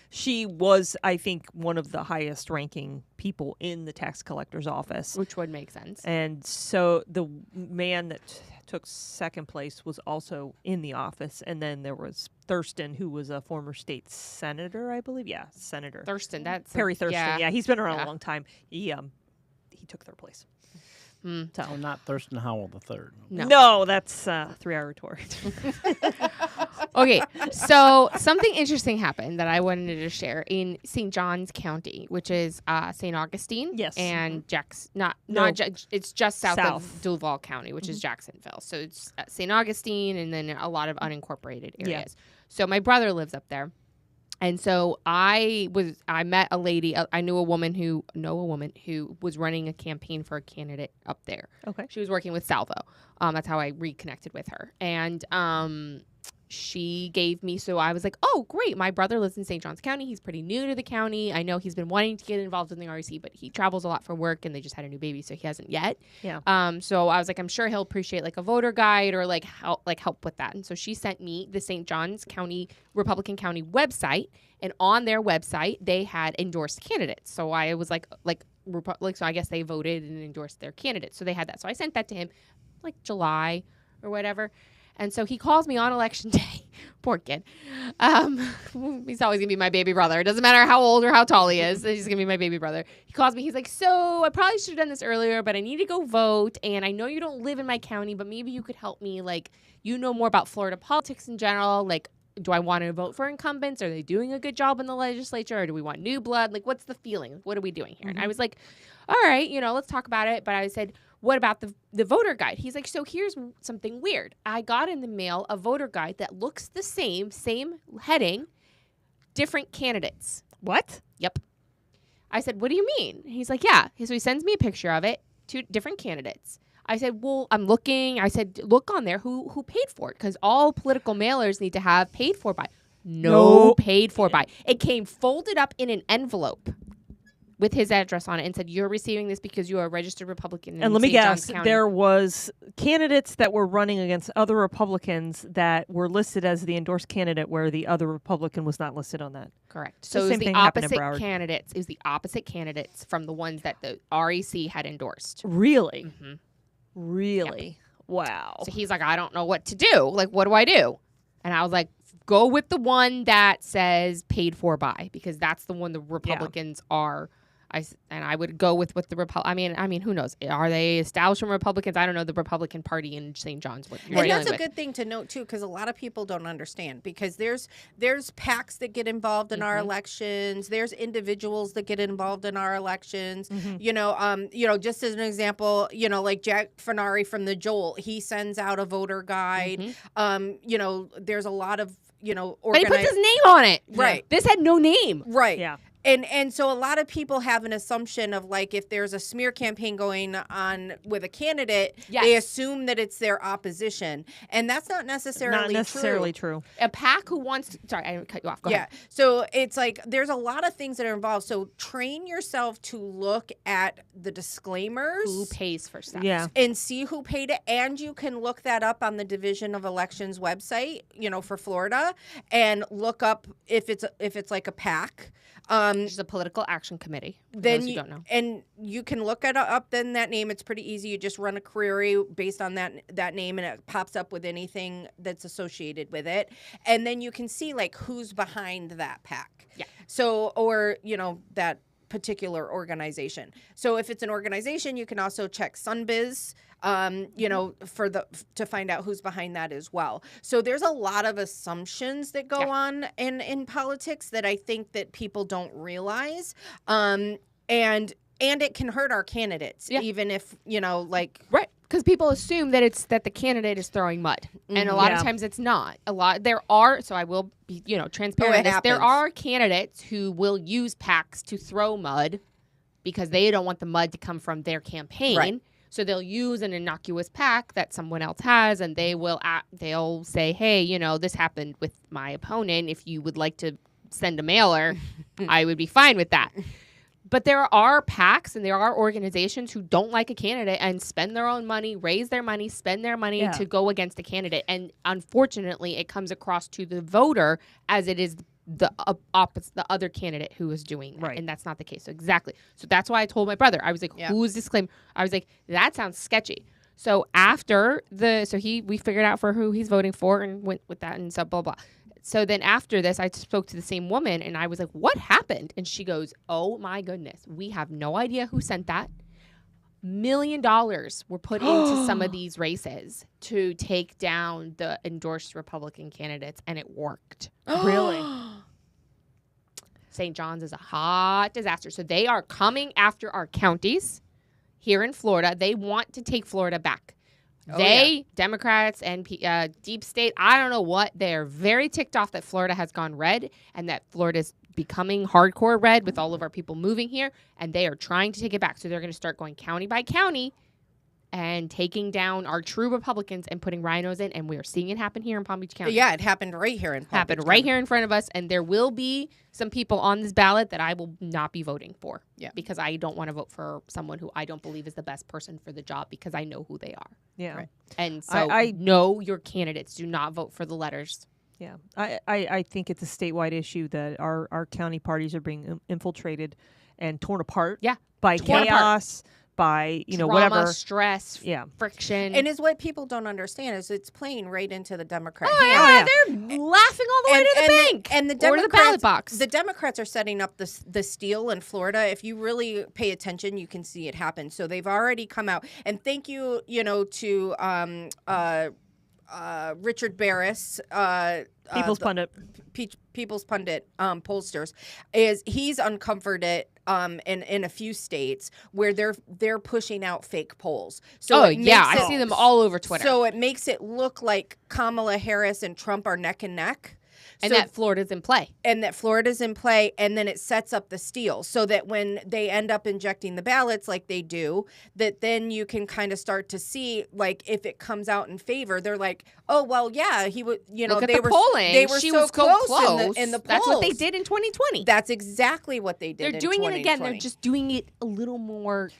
she was, I think, one of the highest ranking people in the tax collector's office, which would make sense. And so the man that took second place was also in the office, and then there was Thurston, who was a former state senator, I believe. Yeah, senator Thurston. That's Perry Thurston. Yeah, he's been around a long time. He took their place. So not Thurston Howell III. No, that's 3-hour rhetoric. Okay, so something interesting happened that I wanted to share in St. Johns County, which is St. Augustine. Yes. And it's just south of Duval County, which is Jacksonville. So it's St. Augustine and then a lot of unincorporated areas. Yeah. So my brother lives up there. And so I met a lady. I knew a woman who was running a campaign for a candidate up there. Okay. She was working with Salvo. That's how I reconnected with her. And she gave me, so I was like, oh, great. My brother lives in St. Johns County. He's pretty new to the county. I know he's been wanting to get involved in the REC, but he travels a lot for work and they just had a new baby, so he hasn't yet. Yeah. So I was like, I'm sure he'll appreciate like a voter guide or like help with that. And so she sent me the St. Johns County Republican County website, and on their website they had endorsed candidates. So I was like so I guess they voted and endorsed their candidates. So they had that. So I sent that to him like July or whatever. And so he calls me on election day. Poor kid. He's always going to be my baby brother. It doesn't matter how old or how tall he is. He's going to be my baby brother. He calls me. He's like, so I probably should have done this earlier, but I need to go vote. And I know you don't live in my county, but maybe you could help me. Like, you know more about Florida politics in general. Like, do I want to vote for incumbents? Are they doing a good job in the legislature? Or do we want new blood? Like, what's the feeling? What are we doing here? And I was like, all right, let's talk about it. But I said, what about the voter guide? He's like, so here's something weird. I got in the mail a voter guide that looks the same heading, different candidates. What? Yep. I said, what do you mean? He's like, yeah. So he sends me a picture of it, 2 different candidates. I said, well, I'm looking. I said, look on there who paid for it, because all political mailers need to have paid for by. No paid for by. It came folded up in an envelope with his address on it and said, you're receiving this because you are a registered Republican in And let me St. Johns guess, County. there was candidates that were running against other Republicans that were listed as the endorsed candidate where the other Republican was not listed on that. Correct. The So it was same the thing happened in opposite Broward. candidates. It was the opposite candidates from the ones that the REC had endorsed. Really? Mm-hmm. Really? Wow. So he's like, I don't know what to do. Like, what do I do? And I was like, go with the one that says paid for by, because that's the one the Republicans are. I would go with what the I mean, who knows? Are they establishment Republicans? I don't know the Republican Party in St. John's. What you're And that's dealing a good thing to note too, because a lot of people don't understand. Because there's PACs that get involved in our elections. There's individuals that get involved in our elections. You know, just as an example, you know, like Jack Fenari from the Jolt, he sends out a voter guide. You know, there's a lot of but he puts his name on it. Right. This had no name. Right. Yeah. And so a lot of people have an assumption of, like, if there's a smear campaign going on with a candidate, they assume that it's their opposition. And that's not necessarily true. A PAC who wants to, sorry, I didn't cut you off. Go ahead. So it's like there's a lot of things that are involved. So train yourself to look at the disclaimers. Who pays for stuff. Yeah. And see who paid it. And you can look that up on the Division of Elections website, you know, for Florida, and look up if it's like a PAC. Which is a political action committee. Then you don't know. And you can look it up. Then that name, it's pretty easy. You just run a query based on that name, and it pops up with anything that's associated with it. And then you can see, like, who's behind that PAC. Yeah. So, or that particular organization. So if it's an organization, you can also check Sunbiz. To find out who's behind that as well. So there's a lot of assumptions that go on in politics that I think that people don't realize. And it can hurt our candidates, even if, Right. Because people assume that it's that the candidate is throwing mud. And a lot of times it's not. So I will be, transparent. There are candidates who will use PACs to throw mud because they don't want the mud to come from their campaign. Right. So they'll use an innocuous PAC that someone else has, and they'll say, hey, this happened with my opponent. If you would like to send a mailer, I would be fine with that. But there are PACs and there are organizations who don't like a candidate and spend their own money, raise their money, spend their money to go against a candidate. And unfortunately, it comes across to the voter as it is the opposite, the other candidate who is doing that. Right. And that's not the case. So exactly. So that's why I told my brother, I was like, who's disclaimer? I was like, that sounds sketchy. So after we figured out for who he's voting for and went with that and so blah, blah. So then after this, I spoke to the same woman and I was like, what happened? And she goes, oh my goodness, we have no idea who sent that. $1 million were put into some of these races to take down the endorsed Republican candidates, and it worked. Really? St. John's is a hot disaster. So they are coming after our counties here in Florida. They want to take Florida back. Democrats and deep state, I don't know what, they're very ticked off that Florida has gone red and that Florida's becoming hardcore red with all of our people moving here, and they are trying to take it back. So they're going to start going county by county and taking down our true Republicans and putting rhinos in, and we are seeing it happen here in Palm Beach County. Yeah, it happened right here in Palm Beach right County. here in front of us, and there will be some people on this ballot that I will not be voting for. Yeah. Because I don't want to vote for someone who I don't believe is the best person for the job because I know who they are. Yeah. Right. And so I know your candidates. Do not vote for the letters. Yeah. I think it's a statewide issue that our county parties are being infiltrated and torn apart by chaos, by, Drama, whatever. stress, friction. And is what people don't understand is it's playing right into the Democrat Oh, hand. yeah, they're laughing all the way to the bank. And the or to the Democrats, ballot box. The Democrats are setting up the steal in Florida. If you really pay attention, you can see it happen. So they've already come out. And thank you, to Richard Barris, People's Pundit. People's Pundit pollsters, is he's uncovered it in a few states where they're pushing out fake polls. So I see them all over Twitter. So it makes it look like Kamala Harris and Trump are neck and neck. And that Florida's in play. And then it sets up the steal so that when they end up injecting the ballots like they do, that then you can kind of start to see, like, if it comes out in favor, they're like, oh, well, yeah, he would, Look at the polling. They were she so was close in the polls. That's what they did in 2020. That's exactly what they did. They're doing it again. They're just doing it a little more.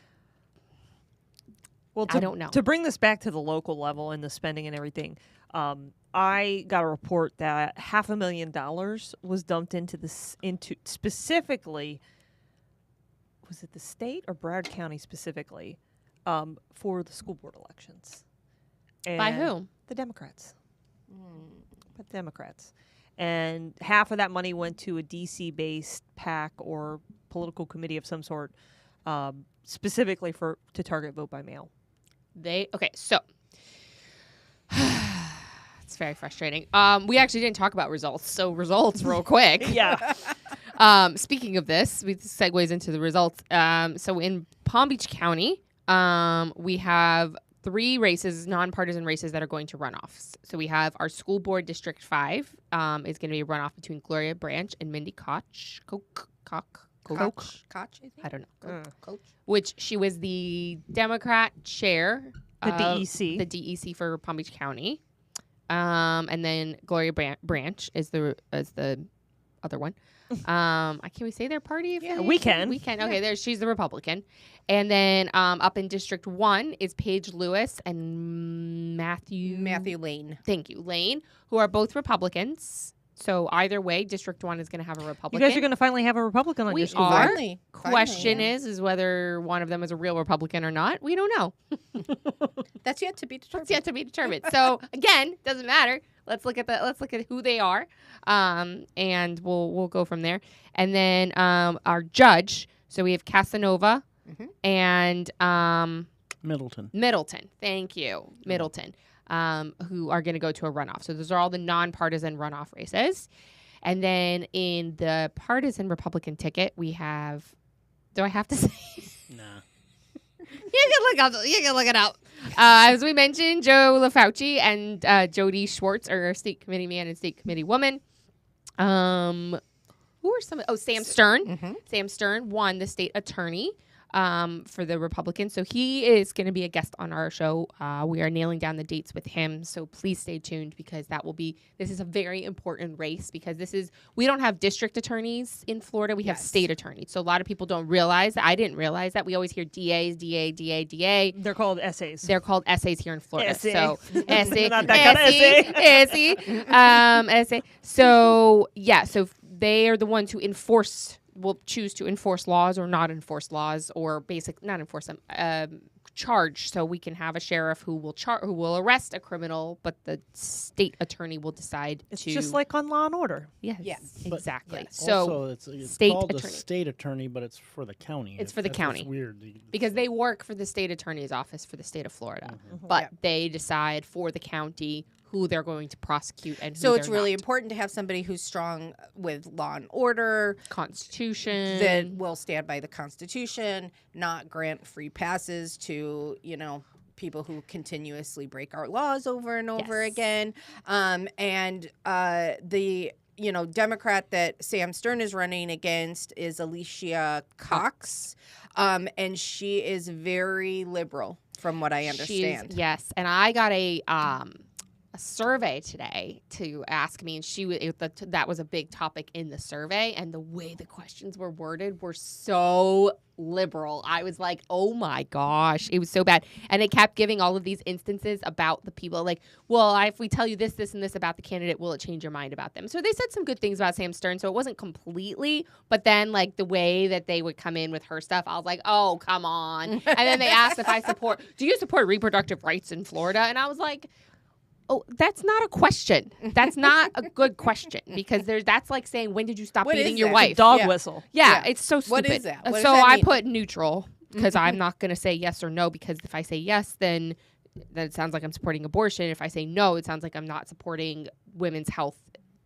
Well, I don't know. To bring this back to the local level and the spending and everything, I got a report that $500,000 was dumped into specifically, was it the state or Broward County specifically, for the school board elections. And by whom? The Democrats. The Democrats. And half of that money went to a DC-based PAC or political committee of some sort, specifically to target vote by mail. So it's very frustrating. We actually didn't talk about results, so results real quick. Yeah. Speaking of this, we segues into the results. So in Palm Beach County, we have 3 races, nonpartisan races that are going to runoffs. So we have our school board District 5 is going to be a runoff between Gloria Branch and Mindy Koch. Koch, I don't know. Coach. Which she was the Democrat chair. The DEC. The DEC for Palm Beach County. And then Gloria Branch is the other one. Can we say their party? Yeah, we can. We can. Okay, she's the Republican. And then up in District 1 is Paige Lewis and Matthew Lane. Thank you, Lane, who are both Republicans. So either way, District 1 is going to have a Republican. You guys are going to finally have a Republican on your school board. Finally. Question is whether one of them is a real Republican or not. We don't know. That's yet to be determined. That's yet to be determined. So again, doesn't matter. Let's look at who they are, and we'll go from there. And then our judge. So we have Casanova and Middleton. Thank you, Middleton. Who are going to go to a runoff. So those are all the nonpartisan runoff races. And then in the partisan Republican ticket, we have, do I have to say? Nah. You can look it up. As we mentioned, Joe LaFauci and Jody Schwartz are state committee man and state committee woman. Who are some? Oh, Sam Stern. Sam Stern won the state attorney for the Republicans. So he is going to be a guest on our show. We are nailing down the dates with him. So please stay tuned because this is a very important race because we don't have district attorneys in Florida. We have state attorneys. So a lot of people don't realize that. I didn't realize that. We always hear DAs, DA. They're called essays. They're called essays here in Florida. Essay. So essay. Not that kind of essay. Essay. So yeah, so they are the ones who will choose to enforce laws or not enforce laws or not enforce them, charge. So we can have a sheriff who will arrest a criminal, but the state attorney will decide It's just like on Law and Order. Yes, But exactly. So it's state called attorney. the state attorney, but it's for the county. It's for the county. It's weird. Because they work for the state attorney's office for the state of Florida, but they decide for the county who they're going to prosecute and who so it's they're really not. important to have somebody who's strong with law and order, Constitution, that will stand by the Constitution, not grant free passes to people who continuously break our laws over and over again. And the Democrat that Sam Stern is running against is Alicia Cox, and she is very liberal from what I understand. Yes, and I got a survey today to ask me, and that was a big topic in the survey, and the way the questions were worded were so liberal. I was like, oh my gosh, it was so bad. And it kept giving all of these instances about the people, like, well, if we tell you this, this, and this about the candidate, will it change your mind about them? So they said some good things about Sam Stern, so it wasn't completely, but then like the way that they would come in with her stuff, I was like, oh, come on. And then they asked if do you support reproductive rights in Florida? And I was like, oh, that's not a question. That's not a good question because that's like saying, when did you stop beating your wife? Dog whistle. Yeah, it's so stupid. What is that? What does so that I mean? put neutral because I'm not going to say yes or no, because if I say yes, then it sounds like I'm supporting abortion. If I say no, it sounds like I'm not supporting women's health,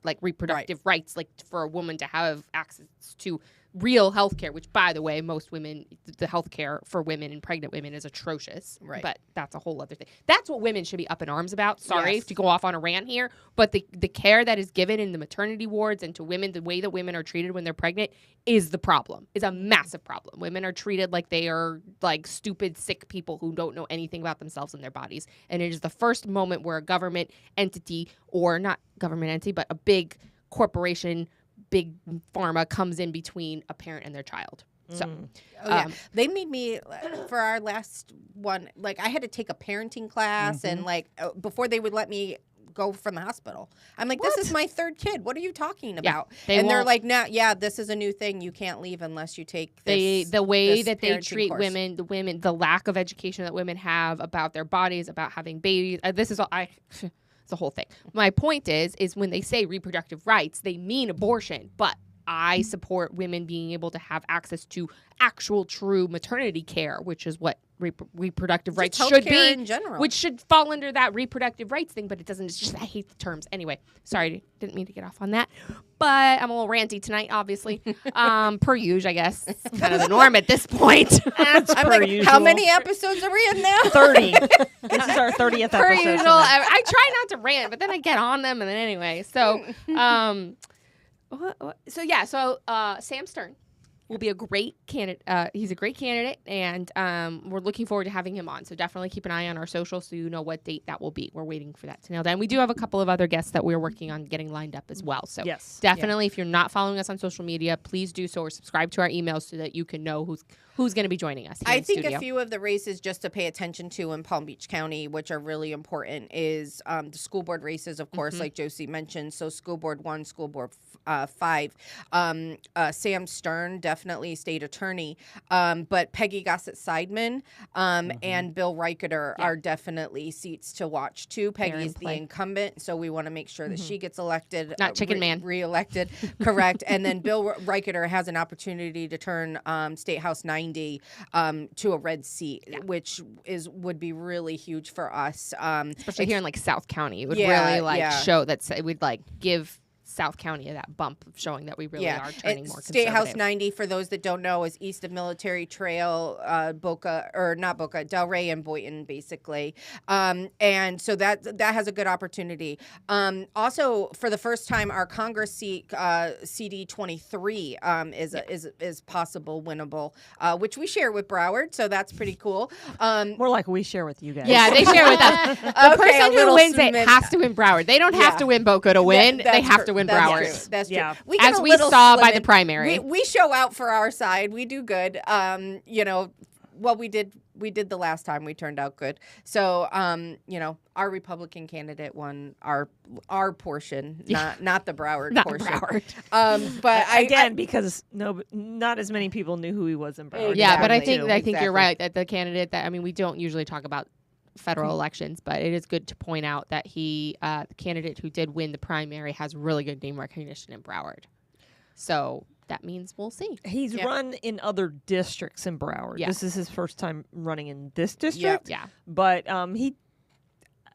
like reproductive rights, like for a woman to have access to real health care, which, by the way, most women, the health care for women and pregnant women is atrocious. Right. But that's a whole other thing. That's what women should be up in arms about. Sorry Yes. to go off on a rant here, but the care that is given in the maternity wards and to women, the way that women are treated when they're pregnant is the problem, is a massive problem. Women are treated like they are like stupid, sick people who don't know anything about themselves and their bodies. And it is the first moment where a government entity, or not government entity, but a big corporation, big pharma comes in between a parent and their child. So, They made me for our last one. Like I had to take a parenting class, and like before they would let me go from the hospital. I'm like, this is my third kid. What are you talking about? They're like, no, this is a new thing. You can't leave unless you take this. The way that they parenting treat course. women, the lack of education that women have about their bodies, about having babies. This is all it's a whole thing. My point is when they say reproductive rights, they mean abortion, but I support women being able to have access to actual true maternity care, which is what reproductive rights should be, in general. which should fall under that reproductive rights thing, but it doesn't. It's just, I hate the terms. Anyway, sorry, didn't mean to get off on that, but I'm a little ranty tonight, obviously. Per usual, I guess. It's kind of the norm at this point. That's I'm per like, usual. how many episodes are we in now? 30. This is our 30th Per episode. usual. I try not to rant, but then I get on them, and then anyway. So, So Sam Stern will be a great candidate. He's a great candidate, and we're looking forward to having him on. So definitely keep an eye on our social so you know what date that will be. We're waiting for that to nail down. We do have a couple of other guests that we're working on getting lined up as well. So yes, definitely, if you're not following us on social media, please do so or subscribe to our emails so that you can know who's going to be joining us. I think a few of the races just to pay attention to in Palm Beach County, which are really important, is the school board races, of course, like Josie mentioned. So School Board 1, School Board 5. Sam Stern, definitely state attorney. But Peggy Gossett-Seidman and Bill Reicheter are definitely seats to watch, too. Peggy is the incumbent, so we want to make sure that she gets elected. Not Chicken Man. Re-elected, correct. And then Bill Reicheter has an opportunity to turn State House 90 to a red seat, which would be really huge for us. Especially here in like South County. It would really show that it would like give South County that bump of showing that we really are turning more State conservative. House 90, for those that don't know, is east of Military Trail, Delray and Boynton, basically. And so that has a good opportunity. Also, for the first time, our Congress seat, CD 23, is possible winnable, which we share with Broward, so that's pretty cool. More like we share with you guys. Yeah, they share with us. The person who wins it has to win Broward. They don't have to win Boca to win. They have to win Broward. That's true. Yeah. As we saw by the primary. We show out for our side. We do good. We did the last time. We turned out good. So, our Republican candidate won our portion, not the Broward portion. Broward. But because not as many people knew who he was in Broward. Yeah, but I Exactly. think you're right that the candidate that we don't usually talk about federal elections, but it is good to point out that the candidate who did win the primary has really good name recognition in Broward. So that means we'll see. He's run in other districts in Broward. Yeah. This is his first time running in this district. Yeah. But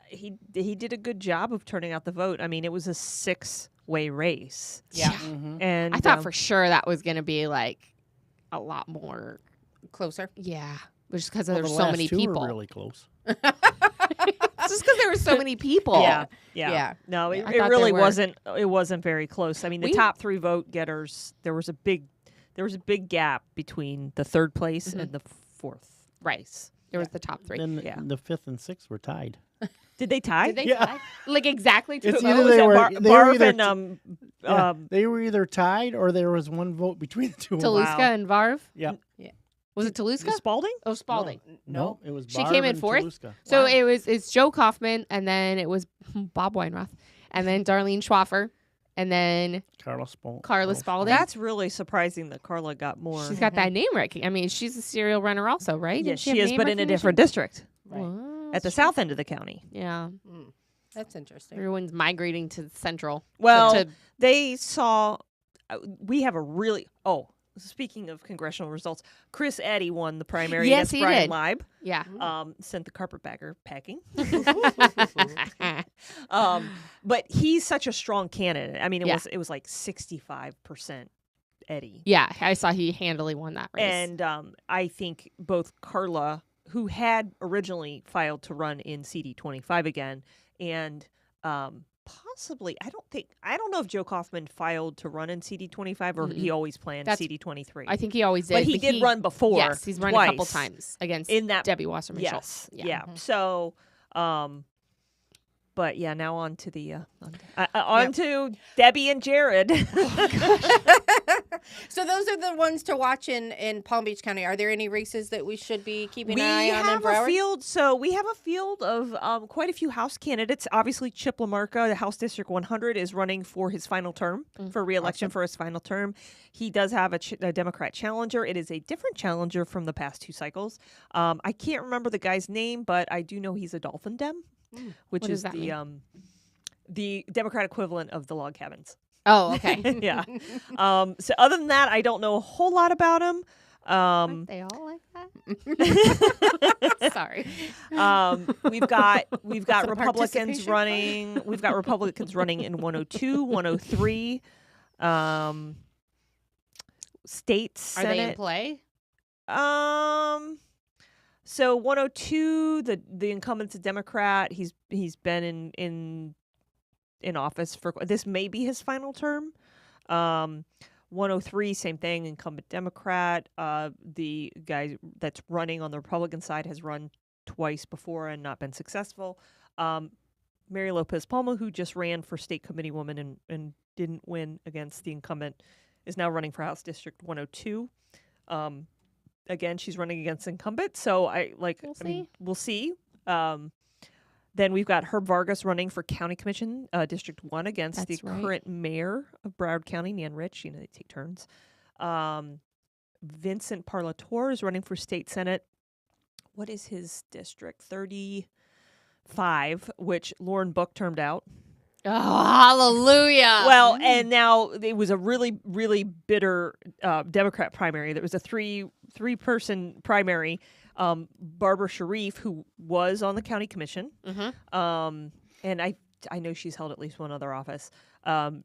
he did a good job of turning out the vote. I mean, it was a 6-way race. Yeah. And I thought for sure that was going to be like a lot more closer. Yeah. Just because there's the so last many two people. were really close. Just because there were so many people. Yeah. No, it I thought really they were. wasn't. It wasn't very close. I mean, the top 3 vote getters. There was a big gap between the 3rd place and the 4th place. There was the top 3. Then the 5th and 6th were tied. Did they tie? Did they tie? Like exactly to It's the either vote? they were- Barb either and they were either tied or there was one vote between the two of them. Taluska and Varv? Yeah. Was it Taluska? Spalding? Oh, Spalding. No, it was She Barb came in and 4th? Taluska. So it's Joe Kaufman, and then it was Bob Weinroth, and then Darlene Schwaffer, and then Carla Spalding. That's really surprising that Carla got more. She's got that name right. I mean, she's a serial runner also, right? Yes, Didn't she have is, name but in a recognition? different district. Well, At the south end of the county. Yeah. That's interesting. Everyone's migrating to Central. Well, they saw. We have a really. Speaking of congressional results, Chris Eddy won the primary Yes, against he Brian did. Leib. Yeah. Sent the carpetbagger packing. But he's such a strong candidate. I mean, it was like 65% Eddie. Yeah, I saw he handily won that race. And I think both Carla, who had originally filed to run in CD25 again, and possibly, I don't know if Joe Kaufman filed to run in CD25 or he always planned CD23. I think he always did. But he did run before. Yes, he's run a couple times against Debbie Wasserman Schultz. Yeah. So, but yeah, now on to the on to Debbie and Jared. So those are the ones to watch in Palm Beach County. Are there any races that we should be keeping an eye on in Broward? We have a field. So we have a field of quite a few House candidates. Obviously, Chip LaMarca, the House District 100, is running for his final term, for re-election for his final term. He does have a Democrat challenger. It is a different challenger from the past 2 cycles. I can't remember the guy's name, but I do know he's a Dolphin Dem, which is the Democrat equivalent of the log cabins. Oh, okay. Yeah. So other than that, I don't know a whole lot about him. Aren't they all like that? Sorry. We've got Republicans running. We've got Republicans running in 102, 103. State Senate. Are they in play? So 102, the incumbent's a Democrat. He's been in office for this may be his final term. 103, same thing, incumbent Democrat. The guy that's running on the Republican side has run twice before and not been successful. Mary Lopez Palma, who just ran for state committee woman and didn't win against the incumbent, is now running for House District 102. Again, she's running against incumbent, so we'll see. Then we've got Herb Vargas running for County Commission, District 1 against the current mayor of Broward County, Nan Rich. They take turns. Vincent Parlator is running for State Senate. What is his district? 35, which Lauren Book termed out. Oh, hallelujah. Well, and now it was a really, really bitter Democrat primary. There was a three-person primary. Barbara Sharif, who was on the county commission, and I know she's held at least one other office.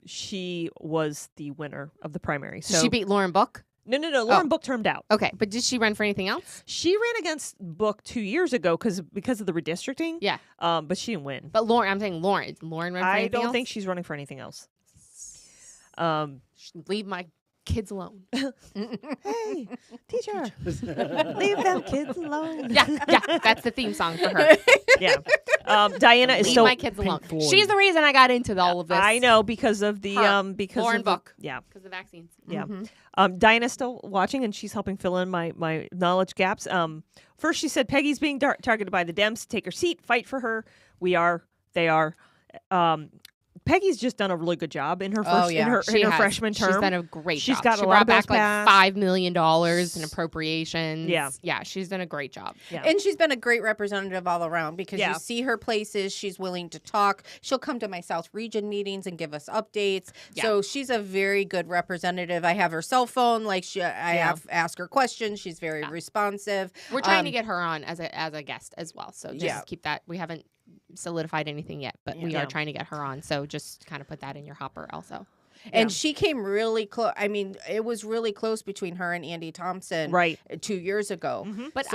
She was the winner of the primary. So she beat Lauren Book? No. Lauren Book termed out. Okay, but did she run for anything else? She ran against Book 2 years ago because of the redistricting. Yeah. But she didn't win. But Lauren, I'm saying Lauren. Did Lauren run for anything else? I don't think she's running for anything else. Leave my kids alone. Hey, teacher, leave them kids alone. Yeah, that's the theme song for her. Yeah. Diana is leave still my kids alone. She's the reason I got into all of this. I know because of the because Lauren of Book. Yeah, because of the vaccines. Yeah. Diana's still watching and she's helping fill in my knowledge gaps. First she said Peggy's being targeted by the Dems. Take her seat. Fight for her. We are. They are. Peggy's just done a really good job in her first in her freshman term. She's done a great job. She's got she a lot brought of back like $5 million in appropriations. Yeah, she's done a great job. Yeah. And she's been a great representative all around because you see her places. She's willing to talk. She'll come to my South Region meetings and give us updates. Yeah. So she's a very good representative. I have her cell phone. I have ask her questions. She's very responsive. We're trying to get her on as a guest as well. So just keep that. We haven't solidified anything yet, but we are trying to get her on. So just kind of put that in your hopper also. And she came really close. I mean, it was really close between her and Andy Thompson 2 years ago. But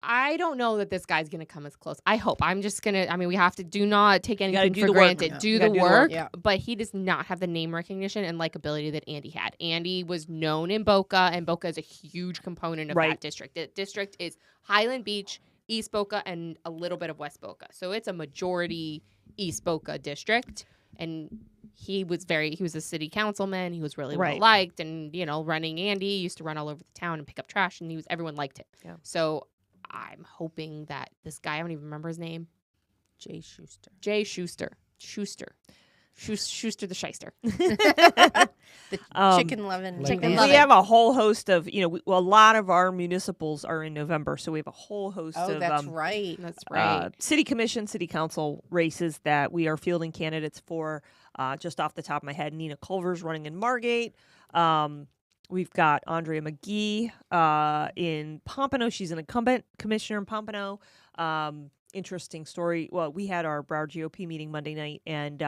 I don't know that this guy's going to come as close. I hope. I'm just going to, we have to do not take anything for granted. Do the work. But he does not have the name recognition and likability that Andy had. Andy was known in Boca, and Boca is a huge component of that district. The district is Highland Beach, East Boca, and a little bit of West Boca. So it's a majority East Boca district. And he was a city councilman. He was really well liked. And, running Andy, used to run all over the town and pick up trash. And everyone liked him. Yeah. So I'm hoping that this guy, I don't even remember his name. Jay Schuster. Schuster the Shyster. The chicken loving. We have a whole host of, a lot of our municipals are in November, so we have a whole host of that's right. City commission, city council races that we are fielding candidates for. Just off the top of my head, Nina Culver's running in Margate. We've got Andrea McGee in Pompano. She's an incumbent commissioner in Pompano. Interesting story. Well, we had our Broward GOP meeting Monday night, and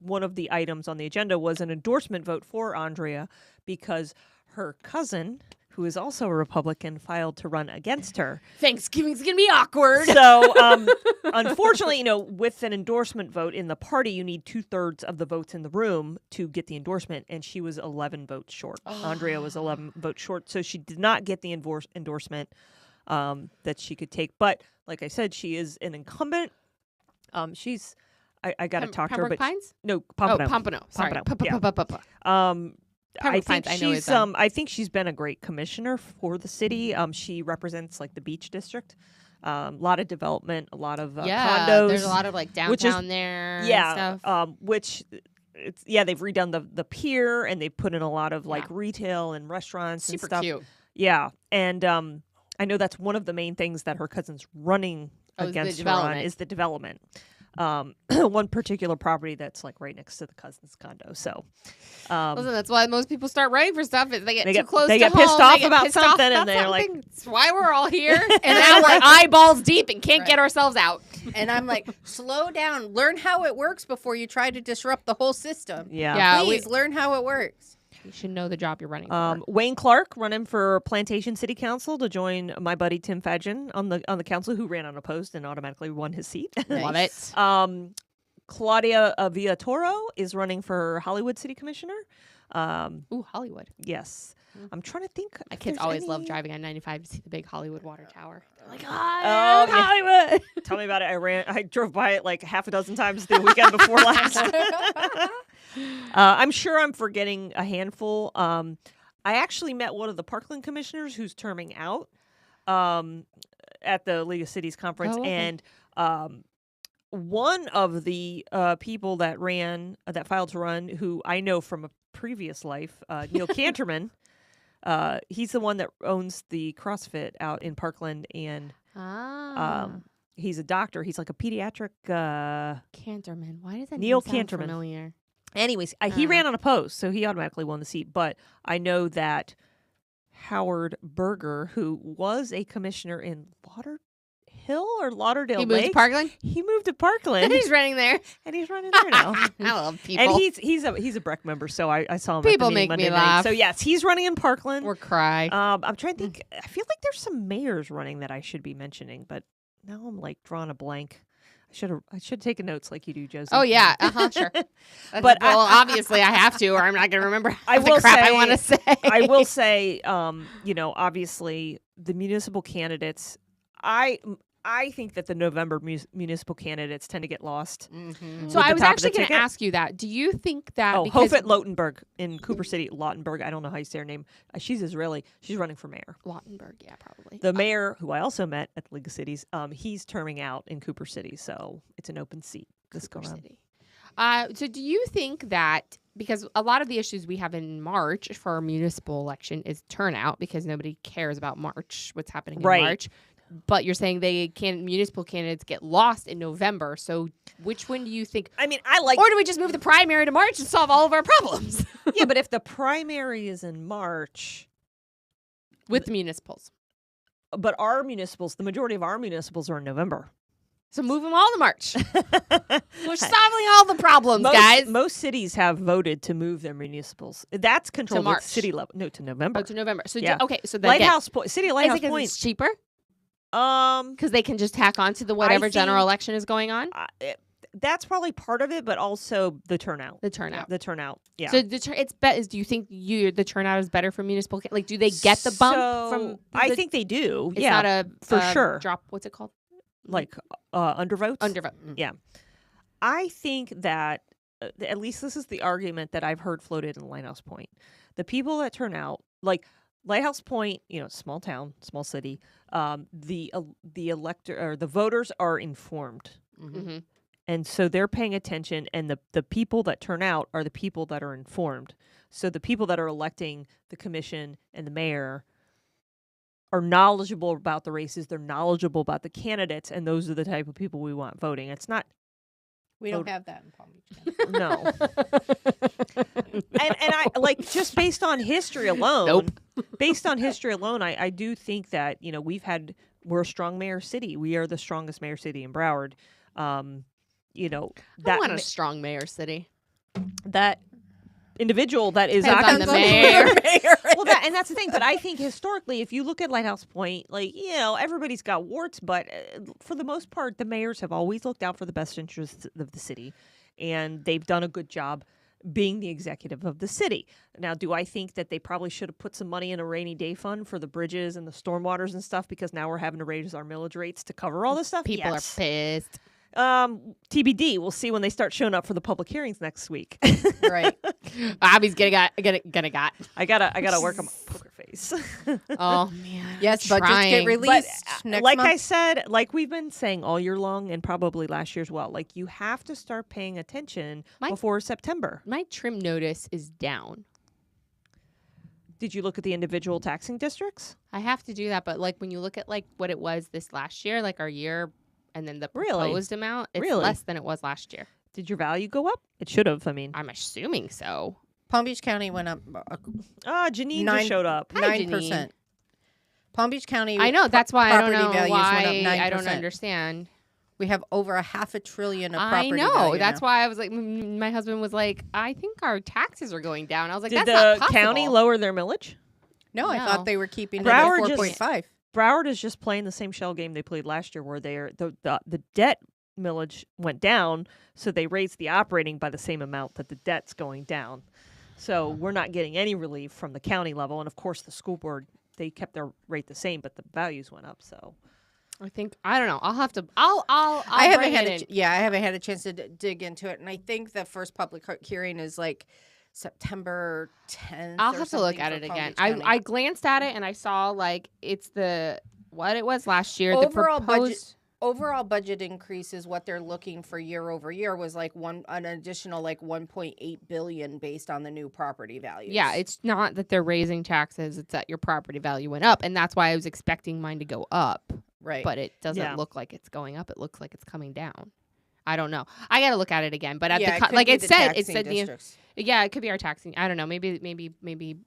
one of the items on the agenda was an endorsement vote for Andrea because her cousin, who is also a Republican, filed to run against her. Thanksgiving's going to be awkward. So, unfortunately, with an endorsement vote in the party, you need 2/3 of the votes in the room to get the endorsement, and she was 11 votes short. Andrea was 11 votes short, so she did not get the endorsement that she could take. But like I said, she is an incumbent. She's I got to talk to her, but Pines? no, Pompano. Oh, Pompano. Sorry. Pompano. I think she's I think she's been a great commissioner for the city. She represents like the Beach District. A lot of development, a lot of condos. There's a lot of like downtown there. Yeah, and stuff. They've redone the pier and they've put in a lot of like retail and restaurants Super and stuff. cute. Yeah, and I know that's one of the main things that her cousin's running against her on is the development. One particular property that's like right next to the cousin's condo. So, listen, that's why most people start running for stuff. They get too close. They to get home, pissed off they get about pissed off something, about and they're like, "That's why we're all here." And now we're eyeballs deep and can't get ourselves out. And I'm like, slow down, learn how it works before you try to disrupt the whole system. Yeah, please learn how it works. You should know the job you're running for. Wayne Clark running for Plantation City Council to join my buddy Tim Fadgen on the council, who ran unopposed and automatically won his seat. Love it. Claudia Villatoro is running for Hollywood City Commissioner. Ooh, Hollywood. Yes. I'm trying to think. My kids always love driving on 95 to see the big Hollywood water tower. They're like, Hollywood. Tell me about it. I drove by it like half a dozen times the weekend before last. I'm sure I'm forgetting a handful. I actually met one of the Parkland commissioners who's terming out at the League of Cities conference. And one of the people that filed to run, who I know from a previous life, Neil Canterman, he's the one that owns the CrossFit out in Parkland, and he's a doctor. He's like a pediatric Canterman. Why does that Neil sound Canterman familiar? Anyways, he ran unopposed, so he automatically won the seat. But I know that Howard Berger, who was a commissioner in Lauderdale He moved Lake, to Parkland? He moved to Parkland. He's running there. And he's running there now. I love people. And he's a Breck member, so I saw him. People at the make Monday me night. laugh. So yes, he's running in Parkland. Or cry. I'm trying to think. I feel like there's some mayors running that I should be mentioning, but now I'm like drawing a blank. I should take notes like you do, Josie. Oh yeah, sure. But obviously I have to, or I'm not going to remember I the crap I want to say. I will say, obviously the municipal candidates. I think that the November municipal candidates tend to get lost. Mm-hmm. So I was actually going to ask you that. Do you think that? Oh, Hofet Lautenberg in Cooper City, Lautenberg. I don't know how you say her name. She's Israeli. She's running for mayor. Lautenberg, yeah, probably. The mayor, who I also met at the League of Cities, he's terming out in Cooper City, so it's an open seat this go around. So do you think that, because a lot of the issues we have in March for our municipal election is turnout, because nobody cares about March, what's happening in March. But you're saying municipal candidates get lost in November. So which one do you think? I mean, or do we just move the primary to March and solve all of our problems? Yeah, but if the primary is in March. With the municipals. But the majority of our municipals are in November. So move them all to March. We're solving all the problems, guys. Most cities have voted to move their municipals. That's controlled at city level. No, to November. Oh, to November. So yeah. Okay, so Lighthouse Point, City Lighthouse Point. It's cheaper. Because they can just tack on to the whatever general election is going on. That's probably part of it, but also the turnout. The turnout. Yeah. So do you think the turnout is better for municipal? Like, do they get the bump from? I think they do. It's not for sure. Drop. What's it called? Like undervotes. Undervote. Yeah. I think that at least this is the argument that I've heard floated in Lighthouse Point. The people that turn out, like Lighthouse Point, small town, small city. The elector or the voters are informed, and so they're paying attention. And the people that turn out are the people that are informed. So the people that are electing the commission and the mayor are knowledgeable about the races. They're knowledgeable about the candidates, and those are the type of people we want voting. It's not. We don't have that in Palm Beach. No. and I like just based on history alone. Nope. Based on history alone, I do think that we're a strong mayor city. We are the strongest mayor city in Broward. I want a strong mayor city. that individual that is Depends on the occupied. mayor. Well, and that's the thing. But I think historically, if you look at Lighthouse Point, like, everybody's got warts, but for the most part, the mayors have always looked out for the best interests of the city, and they've done a good job being the executive of the city. Now, do I think that they probably should have put some money in a rainy day fund for the bridges and the stormwaters and stuff, because now we're having to raise our millage rates to cover all this stuff? People are pissed. TBD. We'll see when they start showing up for the public hearings next week. Right. Abby's gonna got. I gotta work on my poker face. Oh man. Yes, I'm budgets trying. get released next like month. I said, like we've been saying all year long, and probably last year as well, like you have to start paying attention before September. My trim notice is down. Did you look at the individual taxing districts? I have to do that, but like when you look at like what it was this last year, like our year, and then the proposed amount, it's less than it was last year. Did your value go up? It should have. I mean, I'm assuming so. Palm Beach County went up. Janine just showed up. 9%. Palm Beach County. I know. That's why I don't know values why went up 9%. I don't understand. We have over $500 billion of property I know. value That's now. why I was like, my husband was like, I think our taxes are going down. I was like, Did that's the not possible. county lower their millage? No, I thought they were keeping it Broward at 4.5. Broward is just playing the same shell game they played last year, where the debt millage went down, so they raised the operating by the same amount that the debt's going down. So we're not getting any relief from the county level, and of course the school board, they kept their rate the same, but the values went up. So I think I don't know. I'll have to. I haven't had I haven't had a chance to dig into it, and I think the first public hearing is like September 10th. I'll have to look at it again. I glanced at it and I saw like it's what it was last year. Overall budget increase is what they're looking for year over year was like an additional like 1.8 billion based on the new property values. Yeah, it's not that they're raising taxes; it's that your property value went up, and that's why I was expecting mine to go up. Right, but it doesn't look like it's going up. It looks like it's coming down. I don't know. I got to look at it again. But like it said it could be our taxing. I don't know. Maybe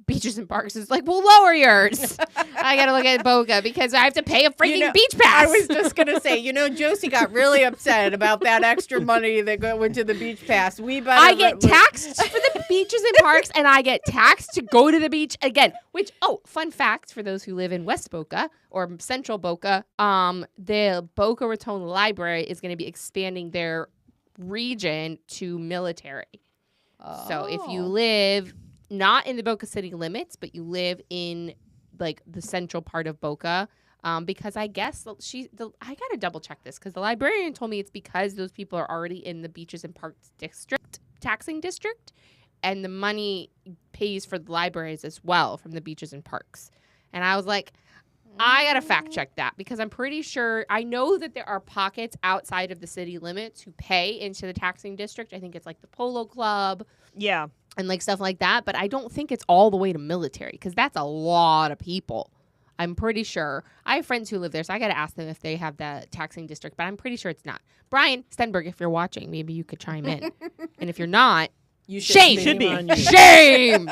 Beaches and Parks is like, we'll lower yours. I got to look at Boca because I have to pay a freaking beach pass. I was just going to say, Josie got really upset about that extra money that went to the beach pass. I get taxed for the beaches and parks, and I get taxed to go to the beach again. Which, fun fact for those who live in West Boca or Central Boca, the Boca Raton Library is going to be expanding their region to military. Oh. So if you live not in the Boca City limits, but you live in like the central part of Boca, because I guess I gotta double check this because the librarian told me it's because those people are already in the Beaches and Parks district, taxing district, and the money pays for the libraries as well from the Beaches and Parks. And I was like, I gotta fact check that because I'm pretty sure I know that there are pockets outside of the city limits who pay into the taxing district. I think it's like the Polo Club. Yeah. And like stuff like that, but I don't think it's all the way to military because that's a lot of people. I'm pretty sure. I have friends who live there, so I got to ask them if they have that taxing district, but I'm pretty sure it's not. Brian Stenberg, if you're watching, maybe you could chime in. And if you're not, shame. Should be. Shame.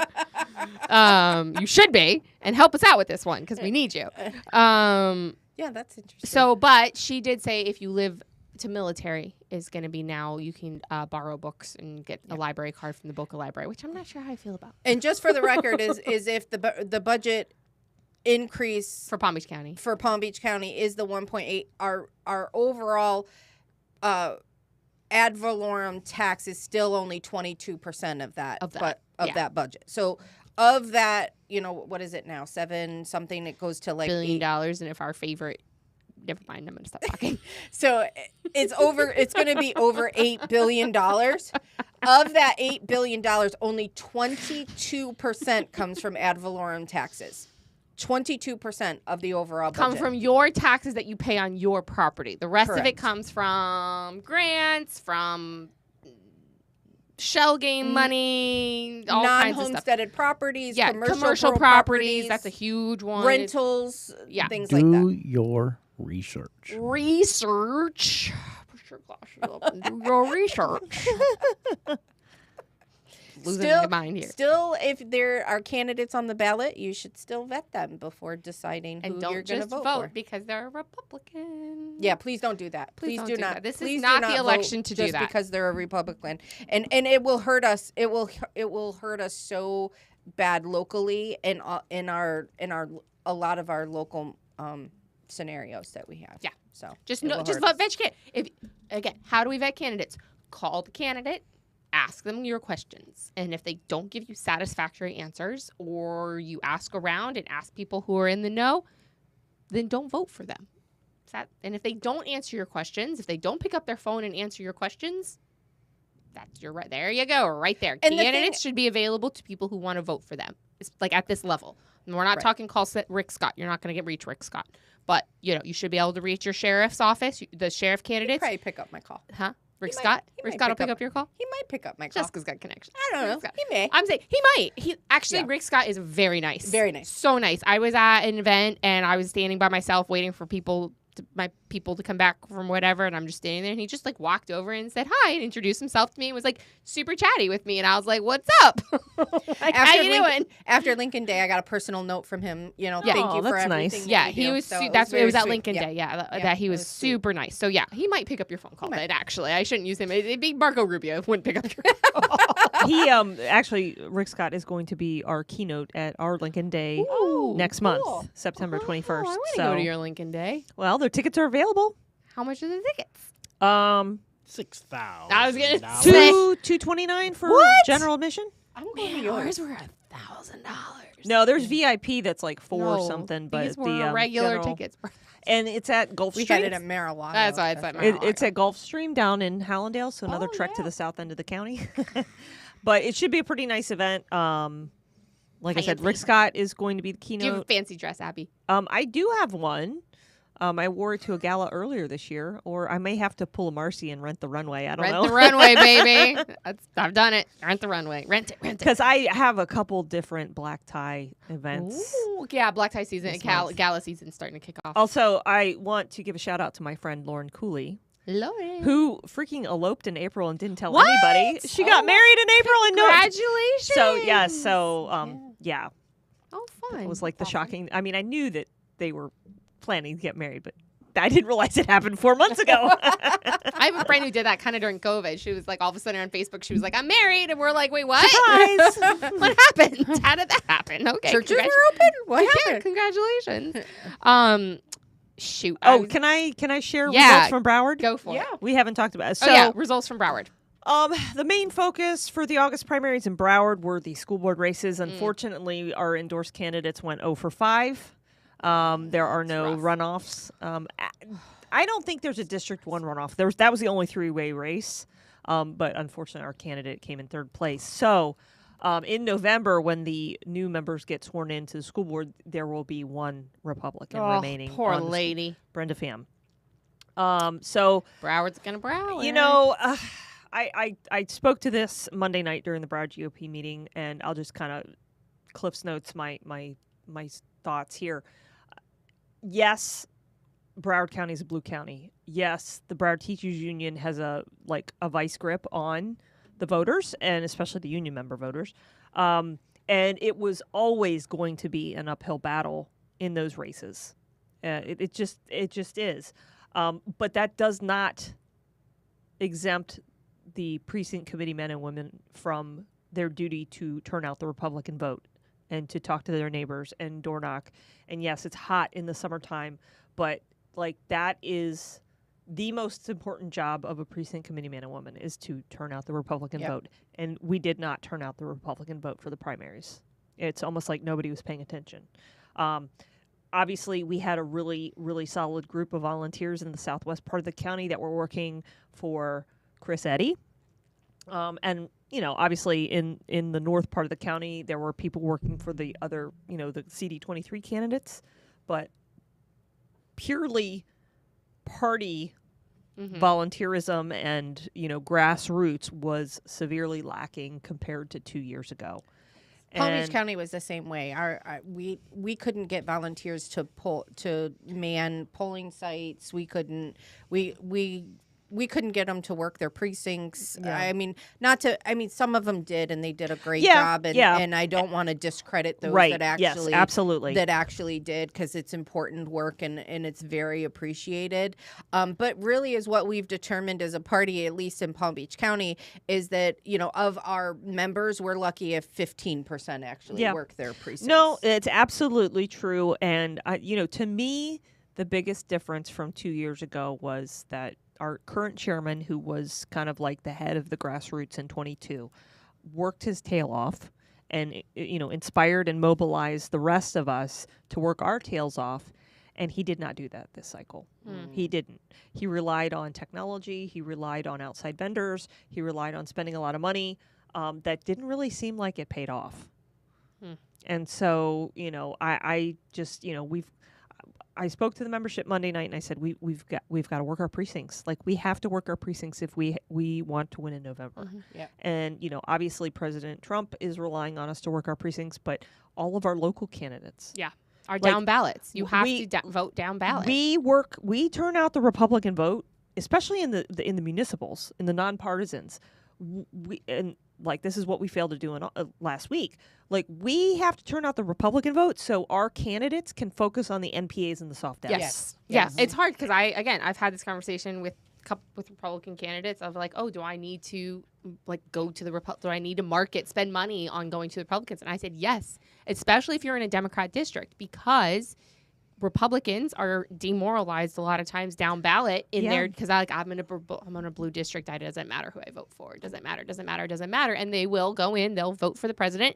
You should be and help us out with this one because we need you. Yeah, that's interesting. So, but she did say if you live to military is going to be now you can borrow books and get a library card from the Boca Library, which I'm not sure how I feel about. And just for the record, is if the budget increase for Palm Beach County is the 1.8, our overall ad valorem tax is still only 22% of that budget. So of that, what is it now? 7 something. It goes to like $1 billion, and if our favorite. Never mind. I'm going to stop talking. So it's going to be over $8 billion. Of that $8 billion, only 22% comes from ad valorem taxes. 22% of the overall budget. Come from your taxes that you pay on your property. The rest Correct. of it comes from grants, from shell game money, all kinds of stuff. Non-homesteaded properties, commercial properties. That's a huge one. Rentals, things like Do that. your research. Put your glasses up and do your research. losing my mind here. Still, if there are candidates on the ballot, you should still vet them before deciding who you're going to vote for. Because they're a Republican. Yeah, please don't do that. Please do not. This please is not do the election to do just that. because they're a Republican, and it will hurt us. It will hurt us so bad locally and in our a lot of our local scenarios that we have. Yeah. So just vote vet candidate. Again, how do we vet candidates? Call the candidate, ask them your questions, and if they don't give you satisfactory answers, or you ask around and ask people who are in the know, then don't vote for them. And if they don't answer your questions, if they don't pick up their phone and answer your questions, that's your right. There you go, right there. And candidates should be available to people who want to vote for them. It's like at this level. And we're not talking call Rick Scott. You're not going to reach Rick Scott. But, you should be able to reach your sheriff's office, the sheriff candidates. He'd probably pick up my call. Huh? Rick Scott? Rick Scott will pick up your call? He might pick up my call. Jessica's got connections. I don't know. He may. I'm saying he might. Rick Scott is very nice. Very nice. So nice. I was at an event and I was standing by myself waiting for my people to come back from whatever, and I'm just standing there, and he just walked over and said hi and introduced himself to me and was super chatty with me, and I was like, "What's up? How you doing?" After Lincoln Day, I got a personal note from him. Thank you for everything. Nice. Yeah, he was. It was at Lincoln Day. Yeah, that he was super sweet. nice. So yeah, he might pick up your phone call. But actually, I shouldn't use him. It'd be Marco Rubio wouldn't pick up your call. He actually, Rick Scott is going to be our keynote at our Lincoln Day next month, September 21st. I want to go to your Lincoln Day. Well, their tickets are available. How much are the tickets? $6,000. I was gonna say $229 for general admission. I'm going to yours. Ours were $1,000. No, there's VIP that's like $4 something, but these were regular general, tickets. and it's at Gulfstream. We had it at Mar-a-Lago. That's why it's at Mar-a-Lago. It's at Gulfstream down in Hallandale, so another trek to the south end of the county. But it should be a pretty nice event. Like I said, Rick Scott is going to be the keynote. Do you have a fancy dress, Abby? I do have one. I wore it to a gala earlier this year, or I may have to pull a Marcy and rent the runway. I don't know. Rent the runway, baby. I've done it. Rent the runway. Rent it. Because I have a couple different black tie events. Ooh, yeah, black tie season and gala season is starting to kick off. Also, I want to give a shout out to my friend Lauren Cooley, who freaking eloped in April and didn't tell anybody. She got married in April and congratulations. Yeah. Oh, fun. It was like the shocking. I mean, I knew that they were planning to get married, but I didn't realize it happened 4 months ago. I have a friend who did that kind of during COVID. She was all of a sudden on Facebook, she was like, "I'm married," and we're like, "Wait, what? Surprise! What happened? How did that happen?" Okay, churches were open. What happened? Congratulations. Shoot. Can I share results from Broward? Go for it. We haven't talked about it. So, results from Broward. The main focus for the August primaries in Broward were the school board races. Unfortunately, our endorsed candidates went 0 for 5. There are no runoffs. I don't think there's a District 1 runoff. That was the only three-way race, but unfortunately our candidate came in third place. So in November, when the new members get sworn into the school board, there will be one Republican remaining. Poor lady. Brenda Pham. So Broward's going to Broward. I spoke to this Monday night during the Broward GOP meeting, and I'll just kind of Cliff's notes my thoughts here. Yes, Broward County is a blue county. Yes, the Broward Teachers Union has a vice grip on the voters, and especially the union member voters. And it was always going to be an uphill battle in those races. It just is. But that does not exempt the precinct committee men and women from their duty to turn out the Republican vote and to talk to their neighbors and door knock. And yes, it's hot in the summertime, but that is the most important job of a precinct committee man and woman, is to turn out the Republican vote. And we did not turn out the Republican vote for the primaries. It's almost like nobody was paying attention. Obviously, we had a really, really solid group of volunteers in the southwest part of the county that were working for Chris Eddy. And obviously in the north part of the county, there were people working for the other, the CD23 candidates, but purely party volunteerism and, grassroots was severely lacking compared to 2 years ago. Palm Beach County was the same way. We couldn't get volunteers to man polling sites. We we couldn't get them to work their precincts. Yeah. I mean, some of them did, and they did a great Yeah, job. And, yeah. and I don't want to discredit those Right. that actually, yes, absolutely. that actually did, because it's important work and it's very appreciated. But really, is what we've determined as a party, at least in Palm Beach County, is that, you know, of our members, we're lucky if 15% actually work their precincts. No, it's absolutely true. And, you know, to me, the biggest difference from 2 years ago was that our current chairman, who was kind of like the head of the grassroots in 22, worked his tail off and, you know, inspired and mobilized the rest of us to work our tails off. And he did not do that this cycle. He didn't. He relied on technology. He relied on outside vendors. He relied on spending a lot of money. That didn't really seem like it paid off. And so, you know, I just, you know, I spoke to the membership Monday night and I said, we've got to work our precincts. Like, we have to work our precincts if we want to win in November. Yeah. And, you know, obviously President Trump is relying on us to work our precincts, but all of our local candidates. Yeah. Our Like, down ballots. You have to vote down ballot. We turn out the Republican vote, especially in the municipals, in the nonpartisans. And like, this is what we failed to do last week. Like, we have to turn out the Republican vote so our candidates can focus on the NPAs and the soft outs. Yes. Yeah. It's hard because I've had this conversation with Republican candidates of like, oh, do I need to like go to the do I need to spend money on going to the Republicans? And I said yes, especially if you're in a Democrat district, because Republicans are demoralized a lot of times down ballot in there because I'm in a blue district. It doesn't matter who I vote for. It doesn't matter. And they will go in, they'll vote for the president,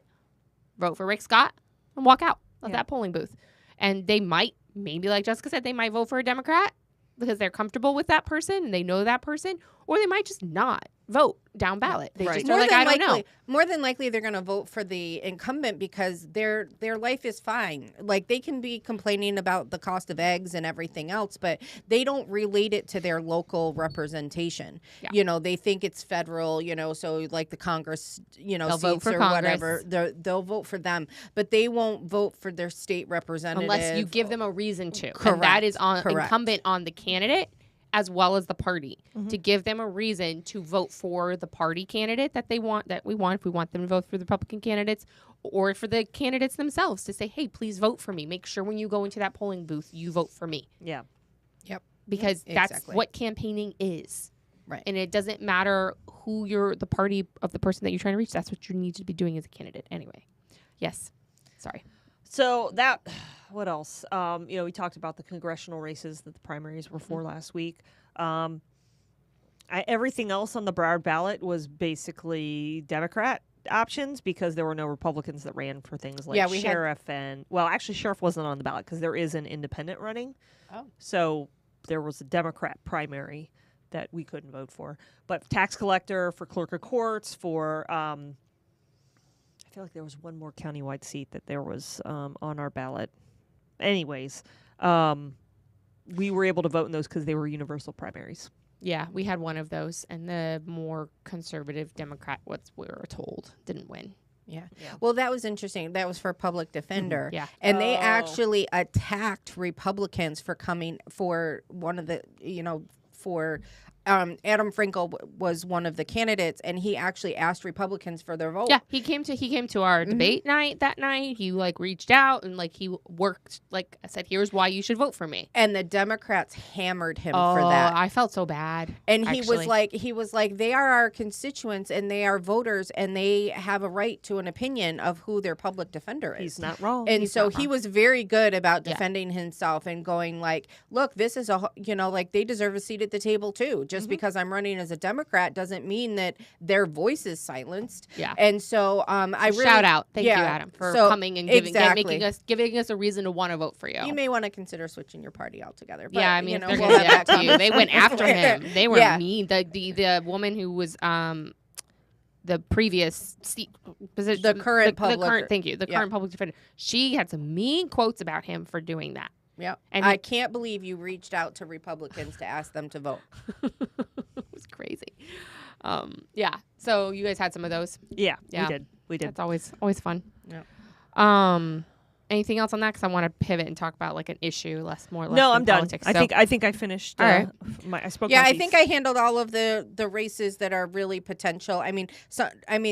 vote for Rick Scott, and walk out of that polling booth. And they might, maybe like Jessica said, they might vote for a Democrat because they're comfortable with that person and they know that person, or they might just not vote down ballot. They just are like, I don't know. More than likely, they're going to vote for the incumbent because their life is fine. Like, they can be complaining about the cost of eggs and everything else, but they don't relate it to their local representation. Yeah. You know, they think it's federal, you know, so like the Congress, you know, seats or whatever, they'll vote for them, but they won't vote for their state representative. Unless you give them a reason to. Correct. And that is incumbent on the candidate as well as the party to give them a reason to vote for the party candidate that we want, if we want them to vote for the Republican candidates, or for the candidates themselves to say, hey, please vote for me. Make sure when you go into that polling booth, you vote for me. Yeah. Yep. Because that's what campaigning is. Right. And it doesn't matter who the party of the person that you're trying to reach. That's what you need to be doing as a candidate anyway. Yes. Sorry. So that, what else? You know, we talked about the congressional races that the primaries were for last week. Everything else on the Broward ballot was basically Democrat options because there were no Republicans that ran for things like sheriff actually sheriff wasn't on the ballot because there is an independent running. Oh. So there was a Democrat primary that we couldn't vote for. But tax collector, for clerk of courts, for I feel like there was one more countywide seat that there was on our ballot. Anyways, we were able to vote in those because they were universal primaries. Yeah, we had one of those, and the more conservative Democrat, what we were told, didn't win. Yeah. Well, that was interesting. That was for public defender. Yeah. And they actually attacked Republicans for coming for one of the, you know, for Adam Frankel was one of the candidates, and he actually asked Republicans for their vote. Yeah, he came to our debate night that night. He like reached out and like he worked, like I said, here's why you should vote for me. And the Democrats hammered him for that. I felt so bad. And he was like, they are our constituents and they are voters and they have a right to an opinion of who their public defender is. He's not wrong. And so he was very good about defending himself and going like, look, this is like they deserve a seat at the table too. Just because I'm running as a Democrat doesn't mean that their voice is silenced. Yeah. And so I really shout out. Thank you, Adam, for coming and giving us a reason to want to vote for you. You may want to consider switching your party altogether. But, yeah, I mean, they're going to do that to you. They went after him. They were mean. The woman who was the previous position, the current public defender. She had some mean quotes about him for doing that. Yeah, and I can't believe you reached out to Republicans to ask them to vote. It was crazy. Yeah. So you guys had some of those. Yeah. We did. That's always fun. Yeah. Anything else on that? Because I want to pivot and talk about like an issue less No, than I'm done. politics. I think I finished. All right. I spoke. Yeah, my I piece. think I handled all of the races that are really potential. I mean,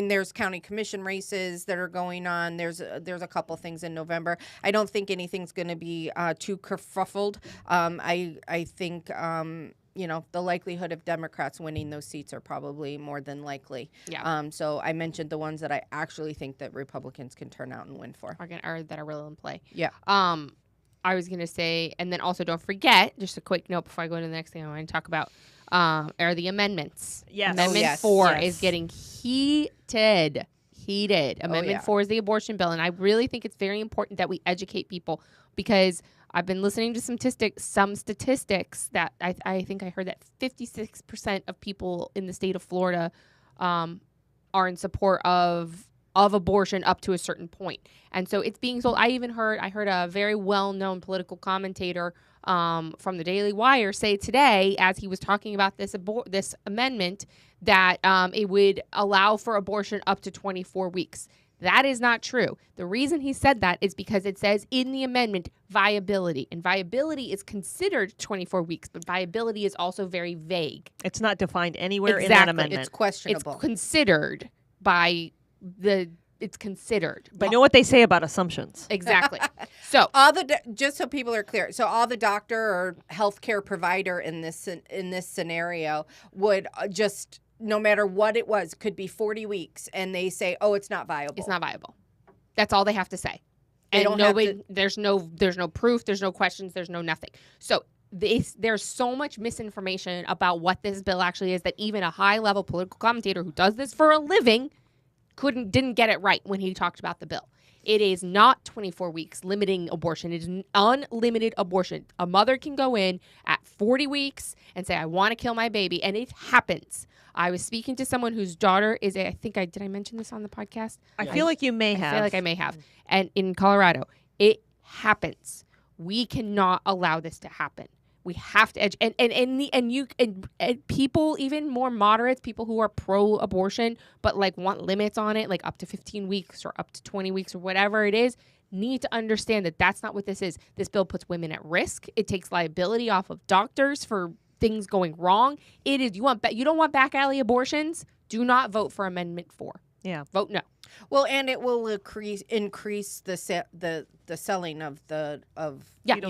there's county commission races that are going on. There's a couple things in November. I don't think anything's going to be too kerfuffled. I think the likelihood of Democrats winning those seats are probably more than likely. Yeah. So I mentioned the ones that I actually think that Republicans can turn out and win for. Or that are really in play. Yeah. I was gonna say, and then also don't forget, just a quick note before I go to the next thing I want to talk about, are the amendments. Yes. Amendment 4 is getting heated. Amendment 4 is the abortion bill, and I really think it's very important that we educate people, because I've been listening to some statistics that I think I heard that 56% of people in the state of Florida are in support of abortion up to a certain point. And so it's being sold. I heard a very well-known political commentator from the Daily Wire say today, as he was talking about this amendment, that it would allow for abortion up to 24 weeks. That is not true. The reason he said that is because it says in the amendment viability, and viability is considered 24 weeks, but viability is also very vague. It's not defined anywhere in that Exactly. amendment. It's questionable. It's considered by it's considered. But you know what they say about assumptions. Exactly. So just so people are clear, so all the doctor or healthcare provider in this scenario would just, no matter what it was, could be 40 weeks, and they say, "Oh, it's not viable." It's not viable. That's all they have to say. They And don't nobody, have to- there's no proof, there's no questions, there's no nothing. So there's so much misinformation about what this bill actually is that even a high-level political commentator who does this for a living didn't get it right when he talked about the bill. It is not 24 weeks limiting abortion. It is unlimited abortion. A mother can go in at 40 weeks and say, "I want to kill my baby," and it happens. I was speaking to someone whose daughter is did I mention this on the podcast? I feel like you may have. I feel like I may have. And in Colorado, it happens. We cannot allow this to happen. We have to and people, even more moderates, people who are pro-abortion but like want limits on it, like up to 15 weeks or up to 20 weeks or whatever it is, need to understand that that's not what this is. This bill puts women at risk. It takes liability off of doctors for things going wrong. It is you don't want back alley abortions? Do not vote for Amendment 4. Yeah. Vote no. Well, and it will increase the selling of fetal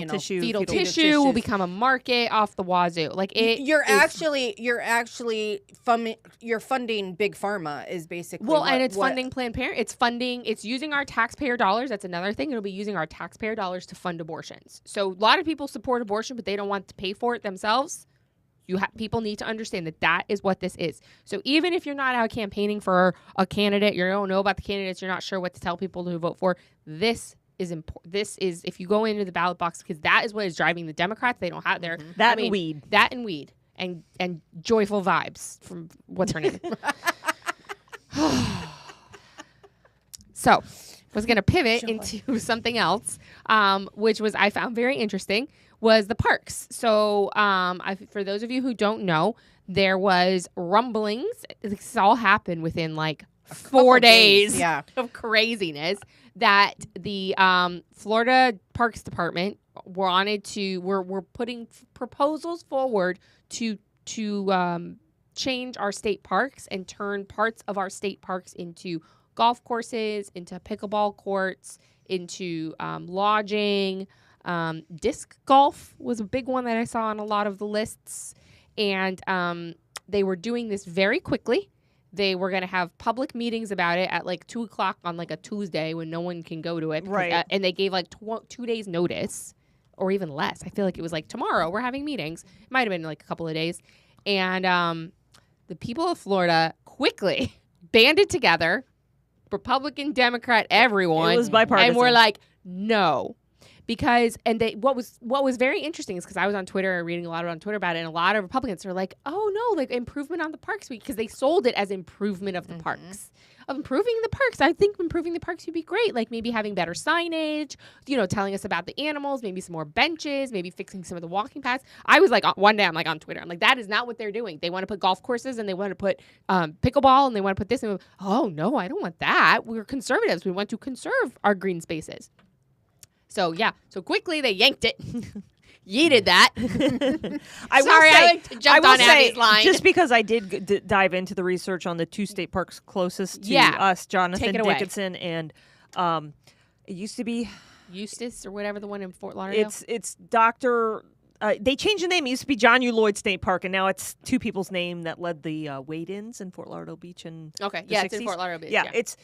tissue. Fetal tissue will become a market off the wazoo. Like you're funding big pharma is basically and it's funding Planned Parenthood. It's using our taxpayer dollars. That's another thing. It'll be using our taxpayer dollars to fund abortions. So a lot of people support abortion, but they don't want to pay for it themselves. People need to understand that is what this is. So even if you're not out campaigning for a candidate, you don't know about the candidates, you're not sure what to tell people to vote for, this is important. This is, if you go into the ballot box, because that is what is driving the Democrats. They don't have their and weed. That and weed and joyful vibes from what's her name. So I was going to pivot into something else, which was I found very interesting, was the parks. So for those of you who don't know, there was rumblings. This all happened within like 4 days of craziness that the Florida Parks Department were putting proposals forward to change our state parks and turn parts of our state parks into golf courses, into pickleball courts, into lodging. Disc golf was a big one that I saw on a lot of the lists. And they were doing this very quickly. They were going to have public meetings about it at like 2:00 on like a Tuesday when no one can go to it. Right. And they gave like 2 days notice or even less. I feel like it was like tomorrow we're having meetings. It might have been like a couple of days. And the people of Florida quickly banded together, Republican, Democrat, everyone. It was bipartisan. And we're like, no. Because what was very interesting is because I was on Twitter reading a lot on Twitter about it, and a lot of Republicans are like, oh no, like improvement on the parks week, because they sold it as improvement of the parks. Improving the parks. I think improving the parks would be great. Like maybe having better signage, telling us about the animals, maybe some more benches, maybe fixing some of the walking paths. I was like, one day I'm like on Twitter, I'm like, that is not what they're doing. They want to put golf courses and they want to put pickleball and they want to put this. And oh no, I don't want that. We're conservatives. We want to conserve our green spaces. So quickly they yanked it. Yeeted that. I jumped on Abby's line. Just because I did dive into the research on the 2 state parks closest to us, Jonathan Dickinson, and it used to be Eustis or whatever, the one in Fort Lauderdale. It's Dr. They changed the name. It used to be John U. Lloyd State Park, and now it's 2 people's name that led the wade-ins in Fort Lauderdale Beach in the 60s. It's in Fort Lauderdale Beach. Yeah, it's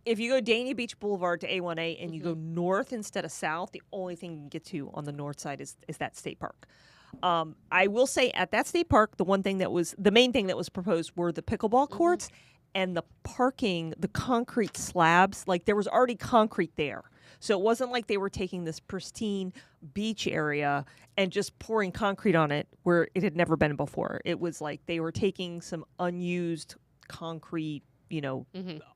if you go Dania Beach Boulevard to A1A and you go north instead of south, the only thing you can get to on the north side is that state park. I will say at that state park, the main thing that was proposed were the pickleball courts and the parking, the concrete slabs. Like there was already concrete there. So it wasn't like they were taking this pristine beach area and just pouring concrete on it where it had never been before. It was like they were taking some unused concrete,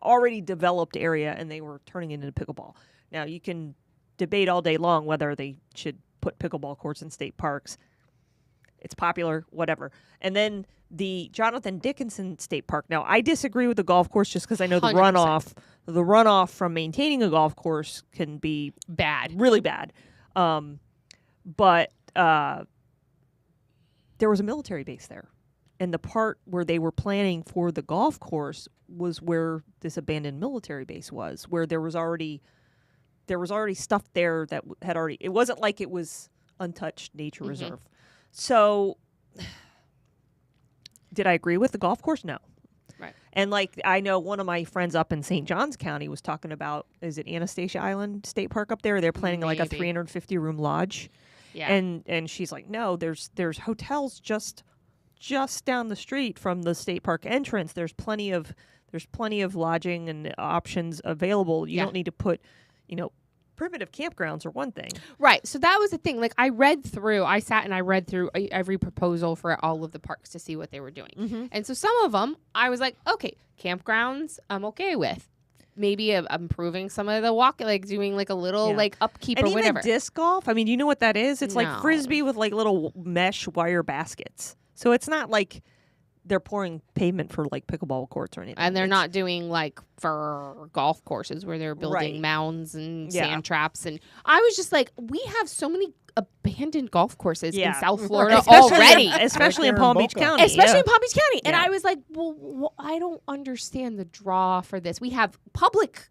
already developed area, and they were turning it into pickleball. Now, you can debate all day long whether they should put pickleball courts in state parks. It's popular, whatever. And then the Jonathan Dickinson State Park. Now, I disagree with the golf course just because I know the 100%. runoff from maintaining a golf course can be bad, really bad. But there was a military base there. And the part where they were planning for the golf course was where this abandoned military base was, where there was already stuff there that had already. It wasn't like it was untouched nature reserve. So, did I agree with the golf course? No. Right. And like I know one of my friends up in St. Johns County was talking about, is it Anastasia Island State Park up there? They're planning like a 350 room lodge. Yeah. And she's like, no, there's hotels just down the street from the state park entrance. There's plenty of lodging and options available. You don't need to put, primitive campgrounds are one thing. Right. So that was the thing. Like I sat and I read through every proposal for all of the parks to see what they were doing. And so some of them I was like, okay, campgrounds I'm okay with. Maybe improving some of the walk, like doing like a little like upkeep and or whatever. And even disc golf. I mean, you know what that is? It's like Frisbee with like little mesh wire baskets. So it's not like they're pouring pavement for like pickleball courts or anything. And they're not doing like for golf courses where they're building mounds and sand traps. And I was just like, we have so many abandoned golf courses in South Florida already. Especially in Palm Beach County. Especially in Palm Beach County. And I was like, well, I don't understand the draw for this. We have public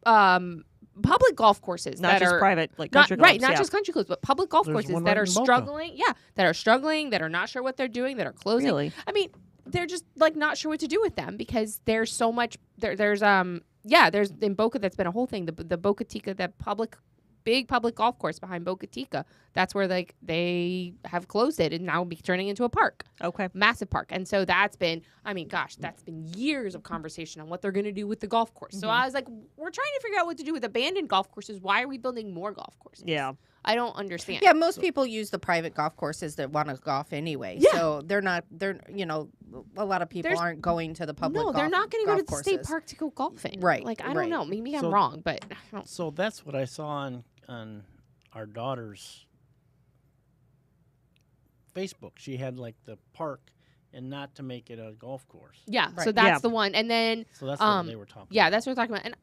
golf courses not just private, like country clubs. Right, not just country clubs, but public golf courses that are struggling. Yeah, that are struggling, that are not sure what they're doing, that are closing. Really? I mean, they're just like not sure what to do with them because there's so much. There's in Boca, that's been a whole thing. The Boca Chica, that big public golf course behind Boca Chica. That's where like they have closed it and now be turning into a park. Okay. Massive park. And so that's been years of conversation on what they're going to do with the golf course. So I was like, we're trying to figure out what to do with abandoned golf courses. Why are we building more golf courses? Yeah. I don't understand. Yeah, most people use the private golf courses that want to golf anyway. Yeah. So a lot of people aren't going to the public golf courses. No, they're not going to go to the state park to go golfing. Right. Like, I don't know. Maybe I'm wrong, but I don't. So that's what I saw on our daughter's Facebook. She had like the park and not to make it a golf course. Yeah, so that's the one. And then so that's what they were talking about. Yeah, that's what we're talking about. And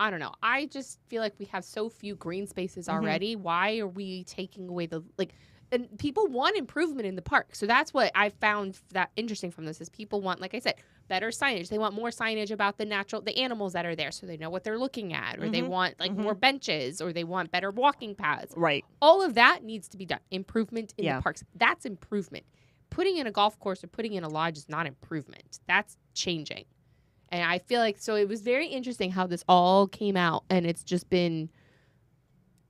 I don't know. I just feel like we have so few green spaces already. Why are we taking away and people want improvement in the park. So that's what I found that interesting from this is people want, like I said, better signage. They want more signage about the animals that are there so they know what they're looking at. Or they want like more benches, or they want better walking paths. Right. All of that needs to be done. Improvement in the parks. That's improvement. Putting in a golf course or putting in a lodge is not improvement. That's changing. And I feel like, so it was very interesting how this all came out, and it's just been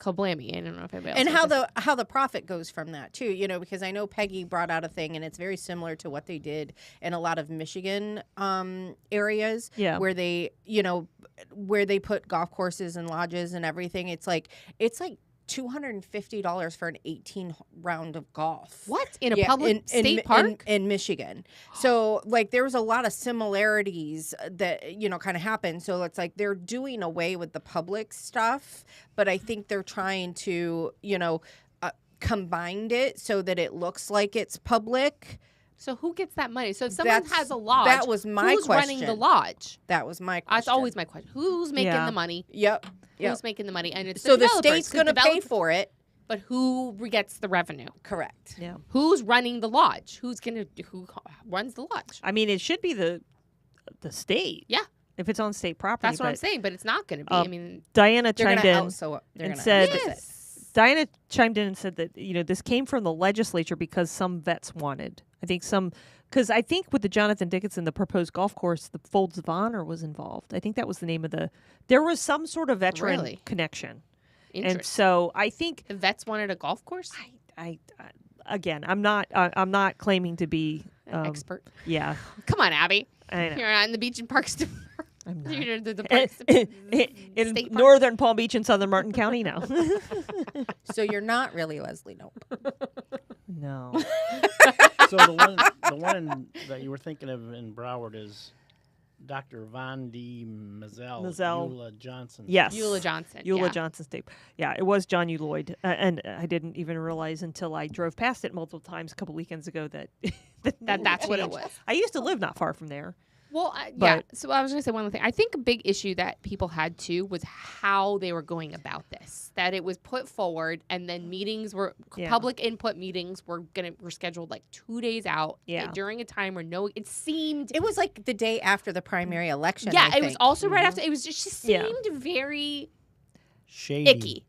kablammy. I don't know if anybody else. And how the profit goes from that too, because I know Peggy brought out a thing, and it's very similar to what they did in a lot of Michigan areas, where they put golf courses and lodges and everything. It's like $250 for an 18 round of golf. What? In a public state park? In Michigan. So, like, there was a lot of similarities that, kind of happened. So, it's like they're doing away with the public stuff, but I think they're trying to, combine it so that it looks like it's public. So who gets that money? So if someone has a lodge, that was my who's running the lodge? That was my question. That's always my question. Who's making the money? Yep. Who's making the money? And it's so the state's going to pay for it. But who gets the revenue? Correct. Yeah. Who's running the lodge? Who runs the lodge? I mean, it should be the state. Yeah. If it's on state property. That's what I'm saying, but it's not going to be. I mean, Diana chimed in and said, Diana chimed in and said that, this came from the legislature because some vets wanted. Because I think with the Jonathan Dickinson, the proposed golf course, the Folds of Honor was involved. I think that was the name of there was some sort of veteran connection. And so I think the vets wanted a golf course. Again, I'm not claiming to be an expert. Yeah. Come on, Abby. I know. You're not in the beach and parks. I'm not. You're the parks in northern Palm Beach and southern Martin County now. So you're not really Leslie Nope. No. So the one that you were thinking of in Broward is Dr. Von D. Mazel. Eula Johnson. Yes. Eula Johnson. Eula Johnson State. Yeah, it was John U. Lloyd. And I didn't even realize until I drove past it multiple times a couple weekends ago that that's what it was. I used to live not far from there. Well, yeah. So I was going to say one other thing. I think a big issue that people had too was how they were going about this. That it was put forward, and then meetings public input meetings were scheduled like 2 days out. Yeah. During a time where it was like the day after the primary election. Yeah, it was also right after. It was just seemed very shady, icky.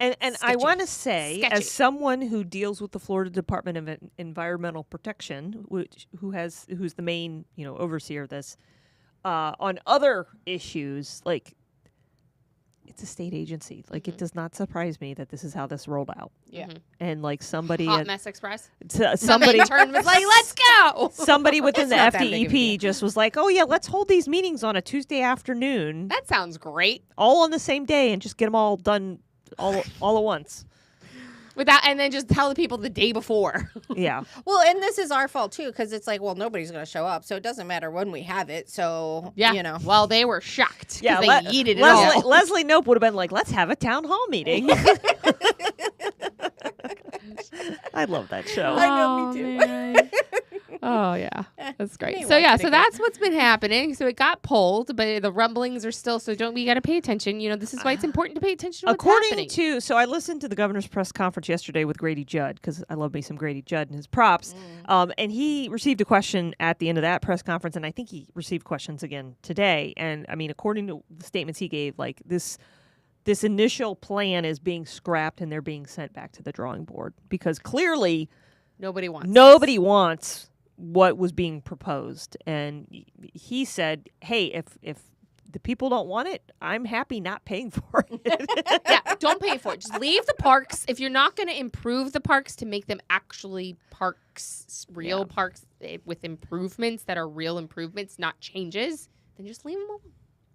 And I want to say, as someone who deals with the Florida Department of Environmental Protection, who's the main overseer of this, on other issues, like it's a state agency. Like it does not surprise me that this is how this rolled out. Yeah, and like somebody Hot Mess Express. Somebody turned was like, let's go. Somebody within the FDEP just was like, oh yeah, let's hold these meetings on a Tuesday afternoon. That sounds great. All on the same day and just get them all done. All at once. And then just tell the people the day before. Yeah. Well, and this is our fault too, because it's like, well, nobody's going to show up, so it doesn't matter when we have it. So, Well, they were shocked. Yeah, they yeeted it all. Leslie Nope would have been like, let's have a town hall meeting. I love that show. I know, me too. Oh, yeah. That's great. So that's what's been happening. So it got pulled, but the rumblings are still, we got to pay attention. This is why it's important to pay attention to what's happening. So I listened to the governor's press conference yesterday with Grady Judd, because I love me some Grady Judd and his props. And he received a question at the end of that press conference, and I think he received questions again today. And I mean, according to the statements he gave, like this initial plan is being scrapped and they're being sent back to the drawing board because clearly nobody wants what was being proposed. And he said, hey, if the people don't want it, I'm happy not paying for it. Yeah, don't pay for it. Just leave the parks. If you're not going to improve the parks to make them actually parks, real parks with improvements that are real improvements, not changes, then just leave them alone.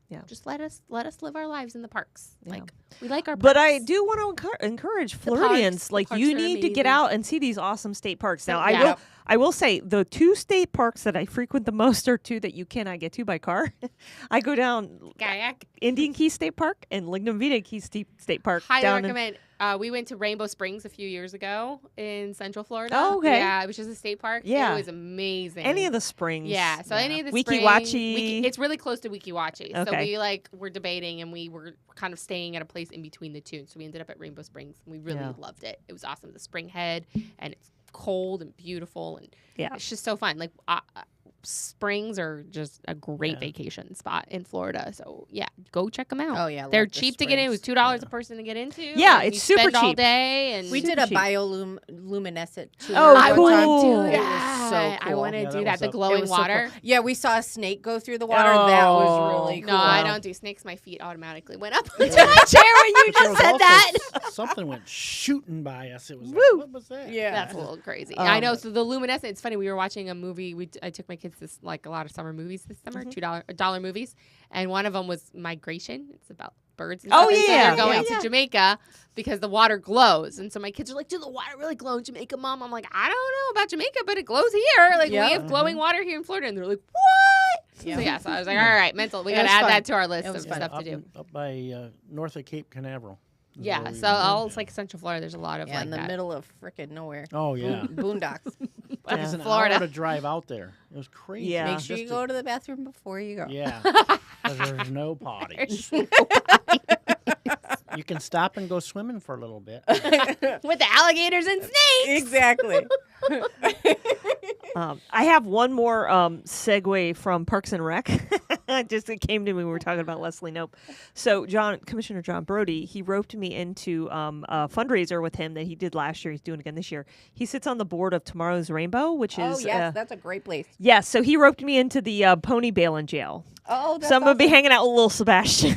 Yeah. Just let us live our lives in the parks. Yeah. Like we like our parks. But I do want to encourage Floridians, like you need to get out and see these awesome state parks. Now I will say the two state parks that I frequent the most are two that you cannot get to by car. I go down Kayak, Indian Key State Park and Lignum Key State Park. Highly recommend. We went to Rainbow Springs a few years ago in Central Florida. Oh, okay. Yeah, it was just a state park. Yeah. It was amazing. Any of the springs. Yeah, so any of the Weeki Wachee. It's really close to Weeki Wachee. Okay. So we were debating and we were kind of staying at a place in between the two. So we ended up at Rainbow Springs and we really loved it. It was awesome. The spring head and it's cold and beautiful and it's just so fun. Like springs are just a great vacation spot in Florida. So go check them out. Oh yeah, they're cheap to get in. It was $2 a person to get into. Yeah, it's super cheap all day. And we did a bioluminescent tour. Oh, cool! I want to do that. It was so cool. I want to do that. The glowing water. So cool. Yeah, we saw a snake go through the water. And that was really cool. No, I don't do snakes. My feet automatically went up into my chair when you just said that. Something went shooting by us. It was like, what was that? Yeah, that's a little crazy. I know. So the luminescent. It's funny. We were watching a movie. I took my kids to a lot of summer movies this summer, $2 movies, and one of them was Migration. It's about birds. And stuff. Yeah, so they're going to Jamaica because the water glows, and so my kids are like, "Do the water really glow in Jamaica, Mom?" I'm like, "I don't know about Jamaica, but it glows here. Like we have glowing water here in Florida." And they're like, "What?" Yeah. So I was like, "All right, mental. We got to add that to our list of stuff to do." Up by north of Cape Canaveral. Yeah, so all it's like Central Florida. There's a lot of in the middle of frickin' nowhere. Oh yeah, boondocks. Took us an Florida. hour to drive out there. It was crazy. Yeah. Make sure you go to the bathroom before you go. Yeah. 'Cause there's no potties. You can stop and go swimming for a little bit. With the alligators and snakes. Exactly. I have one more segue from Parks and Rec. Just it came to me when we were talking about Leslie Knope. So Commissioner John Brody, he roped me into a fundraiser with him that he did last year. He's doing again this year. He sits on the board of Tomorrow's Rainbow, which is yes, that's a great place. yes. So he roped me into the pony bail in jail. Oh, that's So I'm gonna be hanging out with little Sebastian.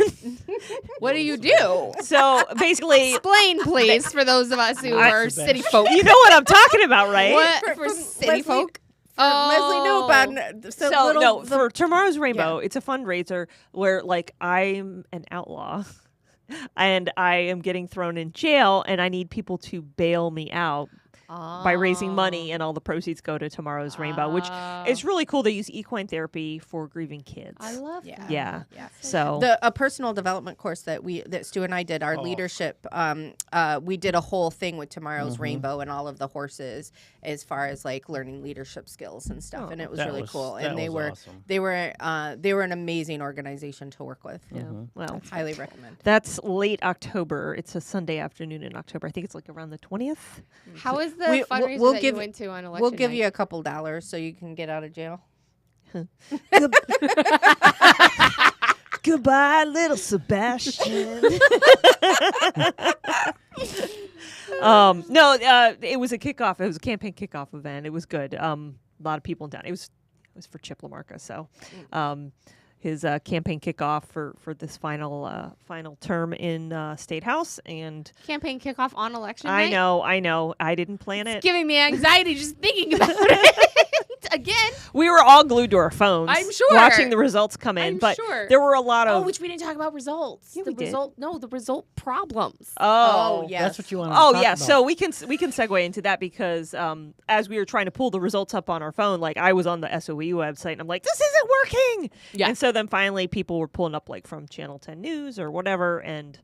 What do you do? So basically, Explain, please, for those of us who are city folk. you know what I'm talking about, right? What for From city Leslie- folk? Leslie Knope on So for Tomorrow's Rainbow, it's a fundraiser where like I'm an outlaw and I am getting thrown in jail and I need people to bail me out by raising money, and all the proceeds go to Tomorrow's Rainbow, which is really cool. They use equine therapy for grieving kids. I love that. Yeah. Yeah. So A personal development course that Stu and I did, our leadership, we did a whole thing with Tomorrow's Rainbow and all of the horses as far as like learning leadership skills and stuff, and it was really cool. And they were awesome. they were an amazing organization to work with. yeah, well, Highly recommend. that's late October. It's a Sunday afternoon in October. I think it's like around the 20th. How is the fundraiser we'll that give- you went to on election We'll give night? you a couple $1 so you can get out of jail. Goodbye, little Sebastian. It was a kickoff. It was a campaign kickoff event. It was good. A lot of people in town. It was for Chip LaMarca. So, his campaign kickoff for this final term in State House, and campaign kickoff on election I night? know. I didn't plan it. It's giving me anxiety just thinking about it. Again. We were all glued to our phones. I'm sure. Watching the results come in, I'm but sure. there were a lot of. which we didn't talk about results. Yeah, the we did. result problems. Oh, yes. That's what you want to Oh talk yeah, about. so we can segue into that because as we were trying to pull the results up on our phone, like I was on the SOE website and I'm like, this isn't working. Yeah. And so then finally people were pulling up like from Channel 10 News or whatever, and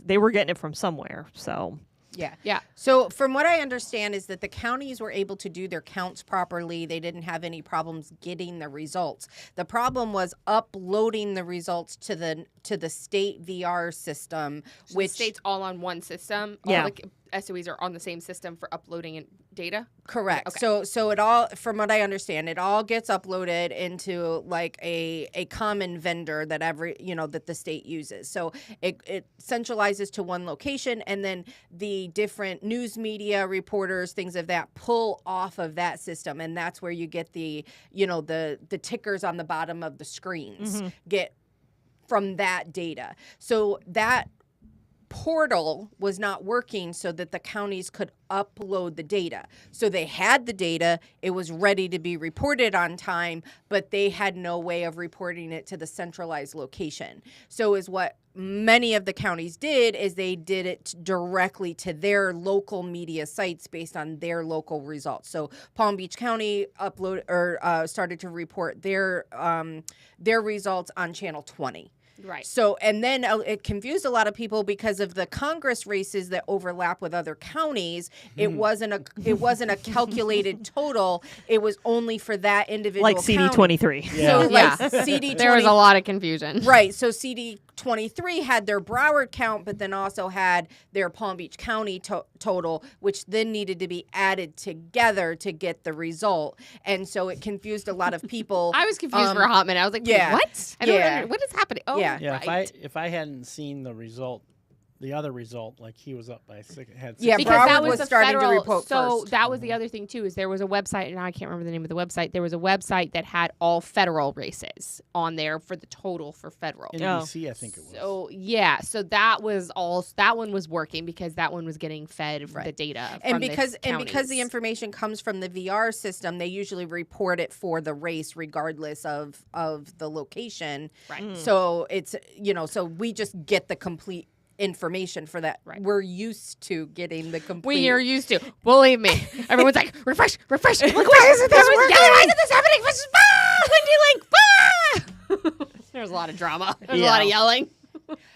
they were getting it from somewhere. So Yeah. So from what I understand is that the counties were able to do their counts properly. They didn't have any problems getting the results. The problem was uploading the results to the state VR system, which the state's all on one system. Yeah. All the SOEs are on the same system for uploading data. correct. Okay. So it all, from what I understand, it all gets uploaded into like a common vendor that that the state uses. So it centralizes to one location, and then the different news media reporters, things of that, pull off of that system, and that's where you get the the tickers on the bottom of the screens get from that data. So that portal was not working so that the counties could upload the data. So they had the data, it was ready to be reported on time, but they had no way of reporting it to the centralized location. So is what many of the counties did is they did it directly to their local media sites based on their local results. So Palm Beach County started to report their results on Channel 20. Right. So, and then it confused a lot of people because of the Congress races that overlap with other counties. It wasn't a calculated total. It was only for that individual like county. CD23. Yeah. So like CD20. There was a lot of confusion. Right. So CD23 had their Broward count, but then also had their Palm Beach County total, which then needed to be added together to get the result. And so it confused a lot of people. I was confused for a hot minute. I was like, yeah. what? I don't understand. What is happening? Oh, Yeah. Yeah, right. if I hadn't seen the result, the other result, like he was up by six, had six. Yeah, Because Broward that was was the starting to federal. report so first. that was the other thing too. Is there was a website, and I can't remember the name of the website. There was a website that had all federal races on there for the total for federal. NBC, I think it was. So yeah, so that was all. That one was working because that one was getting fed the data. And from because the the information comes from the VR system, they usually report it for the race regardless of the location. Right. So it's so we just get the complete information for that. Right. We're used to getting the complete. we are used to. Believe me, everyone's like refresh. Like, why isn't this working? Why isn't this happening? Wendy, like, There's a lot of drama. There's a lot of yelling.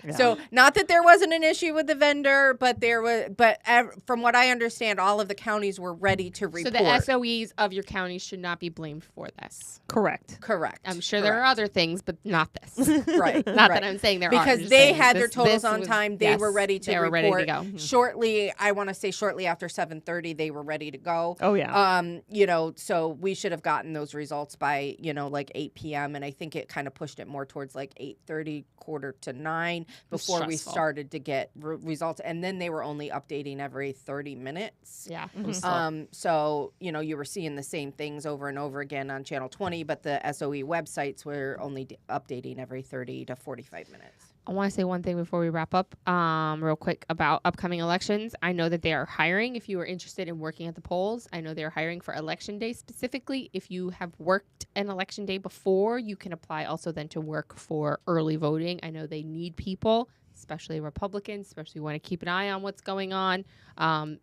Yeah. So not that there wasn't an issue with the vendor, but from what I understand, all of the counties were ready to report. So the SOEs of your county should not be blamed for this. Correct. I'm sure there are other things, but not this. Right. Not that I'm saying there are. Because they had their totals on time. They were ready to report. Ready to go. Shortly, I want to say shortly after 7:30, they were ready to go. Oh, yeah. So we should have gotten those results by, like 8 p.m. And I think it kind of pushed it more towards like 8:30, 8:45 before we started to get results. And then they were only updating every 30 minutes. Yeah. So, you were seeing the same things over and over again on Channel 20, but the SOE websites were only updating every 30 to 45 minutes. I want to say one thing before we wrap up, real quick about upcoming elections. I know that they are hiring. If you are interested in working at the polls, I know they're hiring for Election Day specifically. If you have worked an Election Day before, you can apply also then to work for early voting. I know they need people, especially Republicans, especially want to keep an eye on what's going on.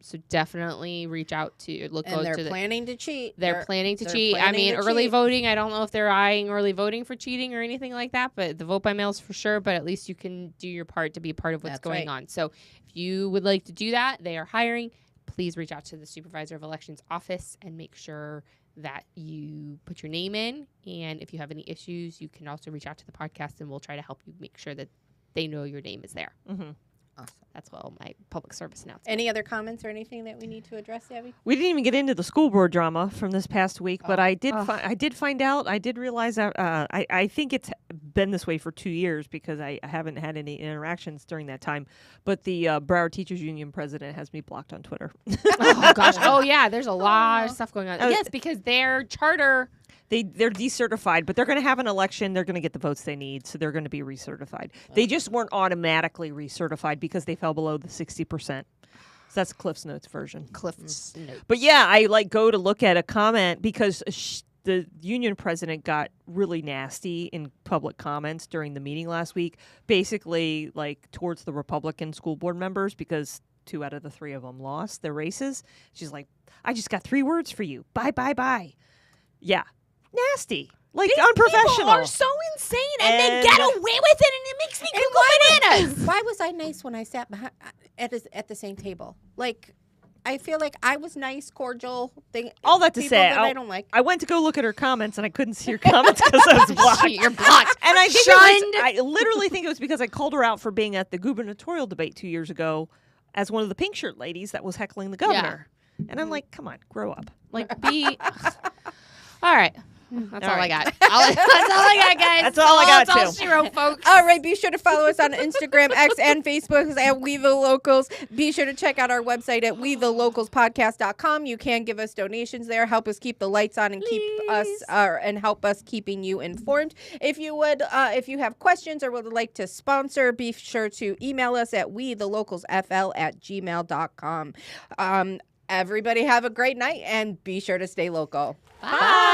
So definitely reach out to they're planning to cheat. They're planning to cheat. I mean, early voting, I don't know if they're eyeing early voting for cheating or anything like that, but the vote by mail is for sure. But at least you can do your part to be a part of what's going on. So if you would like to do that, they are hiring. Please reach out to the Supervisor of Elections office and make sure that you put your name in. And if you have any issues, you can also reach out to the podcast and we'll try to help you make sure that they know your name is there. Mm-hmm. Awesome. That's all my public service announcement. Any other comments or anything that we need to address, Abby? We didn't even get into the school board drama from this past week, but I did find out. I did realize that I think it's been this way for 2 years because I haven't had any interactions during that time. But the Broward Teachers Union president has me blocked on Twitter. Oh gosh! Oh yeah, there's a lot of stuff going on. Yes, because their charter. They're decertified, but they're going to have an election. They're going to get the votes they need, so they're going to be recertified. They just weren't automatically recertified because they fell below the 60%. So that's Cliff's Notes version. Cliff's Notes. But yeah, I go to look at a comment because the union president got really nasty in public comments during the meeting last week, basically towards the Republican school board members because 2 out of the 3 of them lost their races. She's like, I just got 3 words for you. Bye, bye, bye. Yeah. Nasty. Unprofessional. People are so insane and they get away with it and it makes me go bananas. Why was I nice when I sat at the same table? I feel like I was nice, cordial. All that to say, I don't like. I went to go look at her comments and I couldn't see her comments because I was blocked. You're blocked. And I think I literally think it was because I called her out for being at the gubernatorial debate 2 years ago as one of the pink shirt ladies that was heckling the governor. Yeah. And I'm like, come on, grow up. All right. That's all I got. That's all I got, guys. That's all I got, too. That's all she wrote, folks. All right. Be sure to follow us on Instagram, X, and Facebook at We The Locals. Be sure to check out our website at WeTheLocalsPodcast.com. You can give us donations there. Help us keep the lights on and keep us and help us keeping you informed. If you would, if you have questions or would like to sponsor, be sure to email us at WeTheLocalsFL@gmail.com. Everybody have a great night and be sure to stay local. Bye.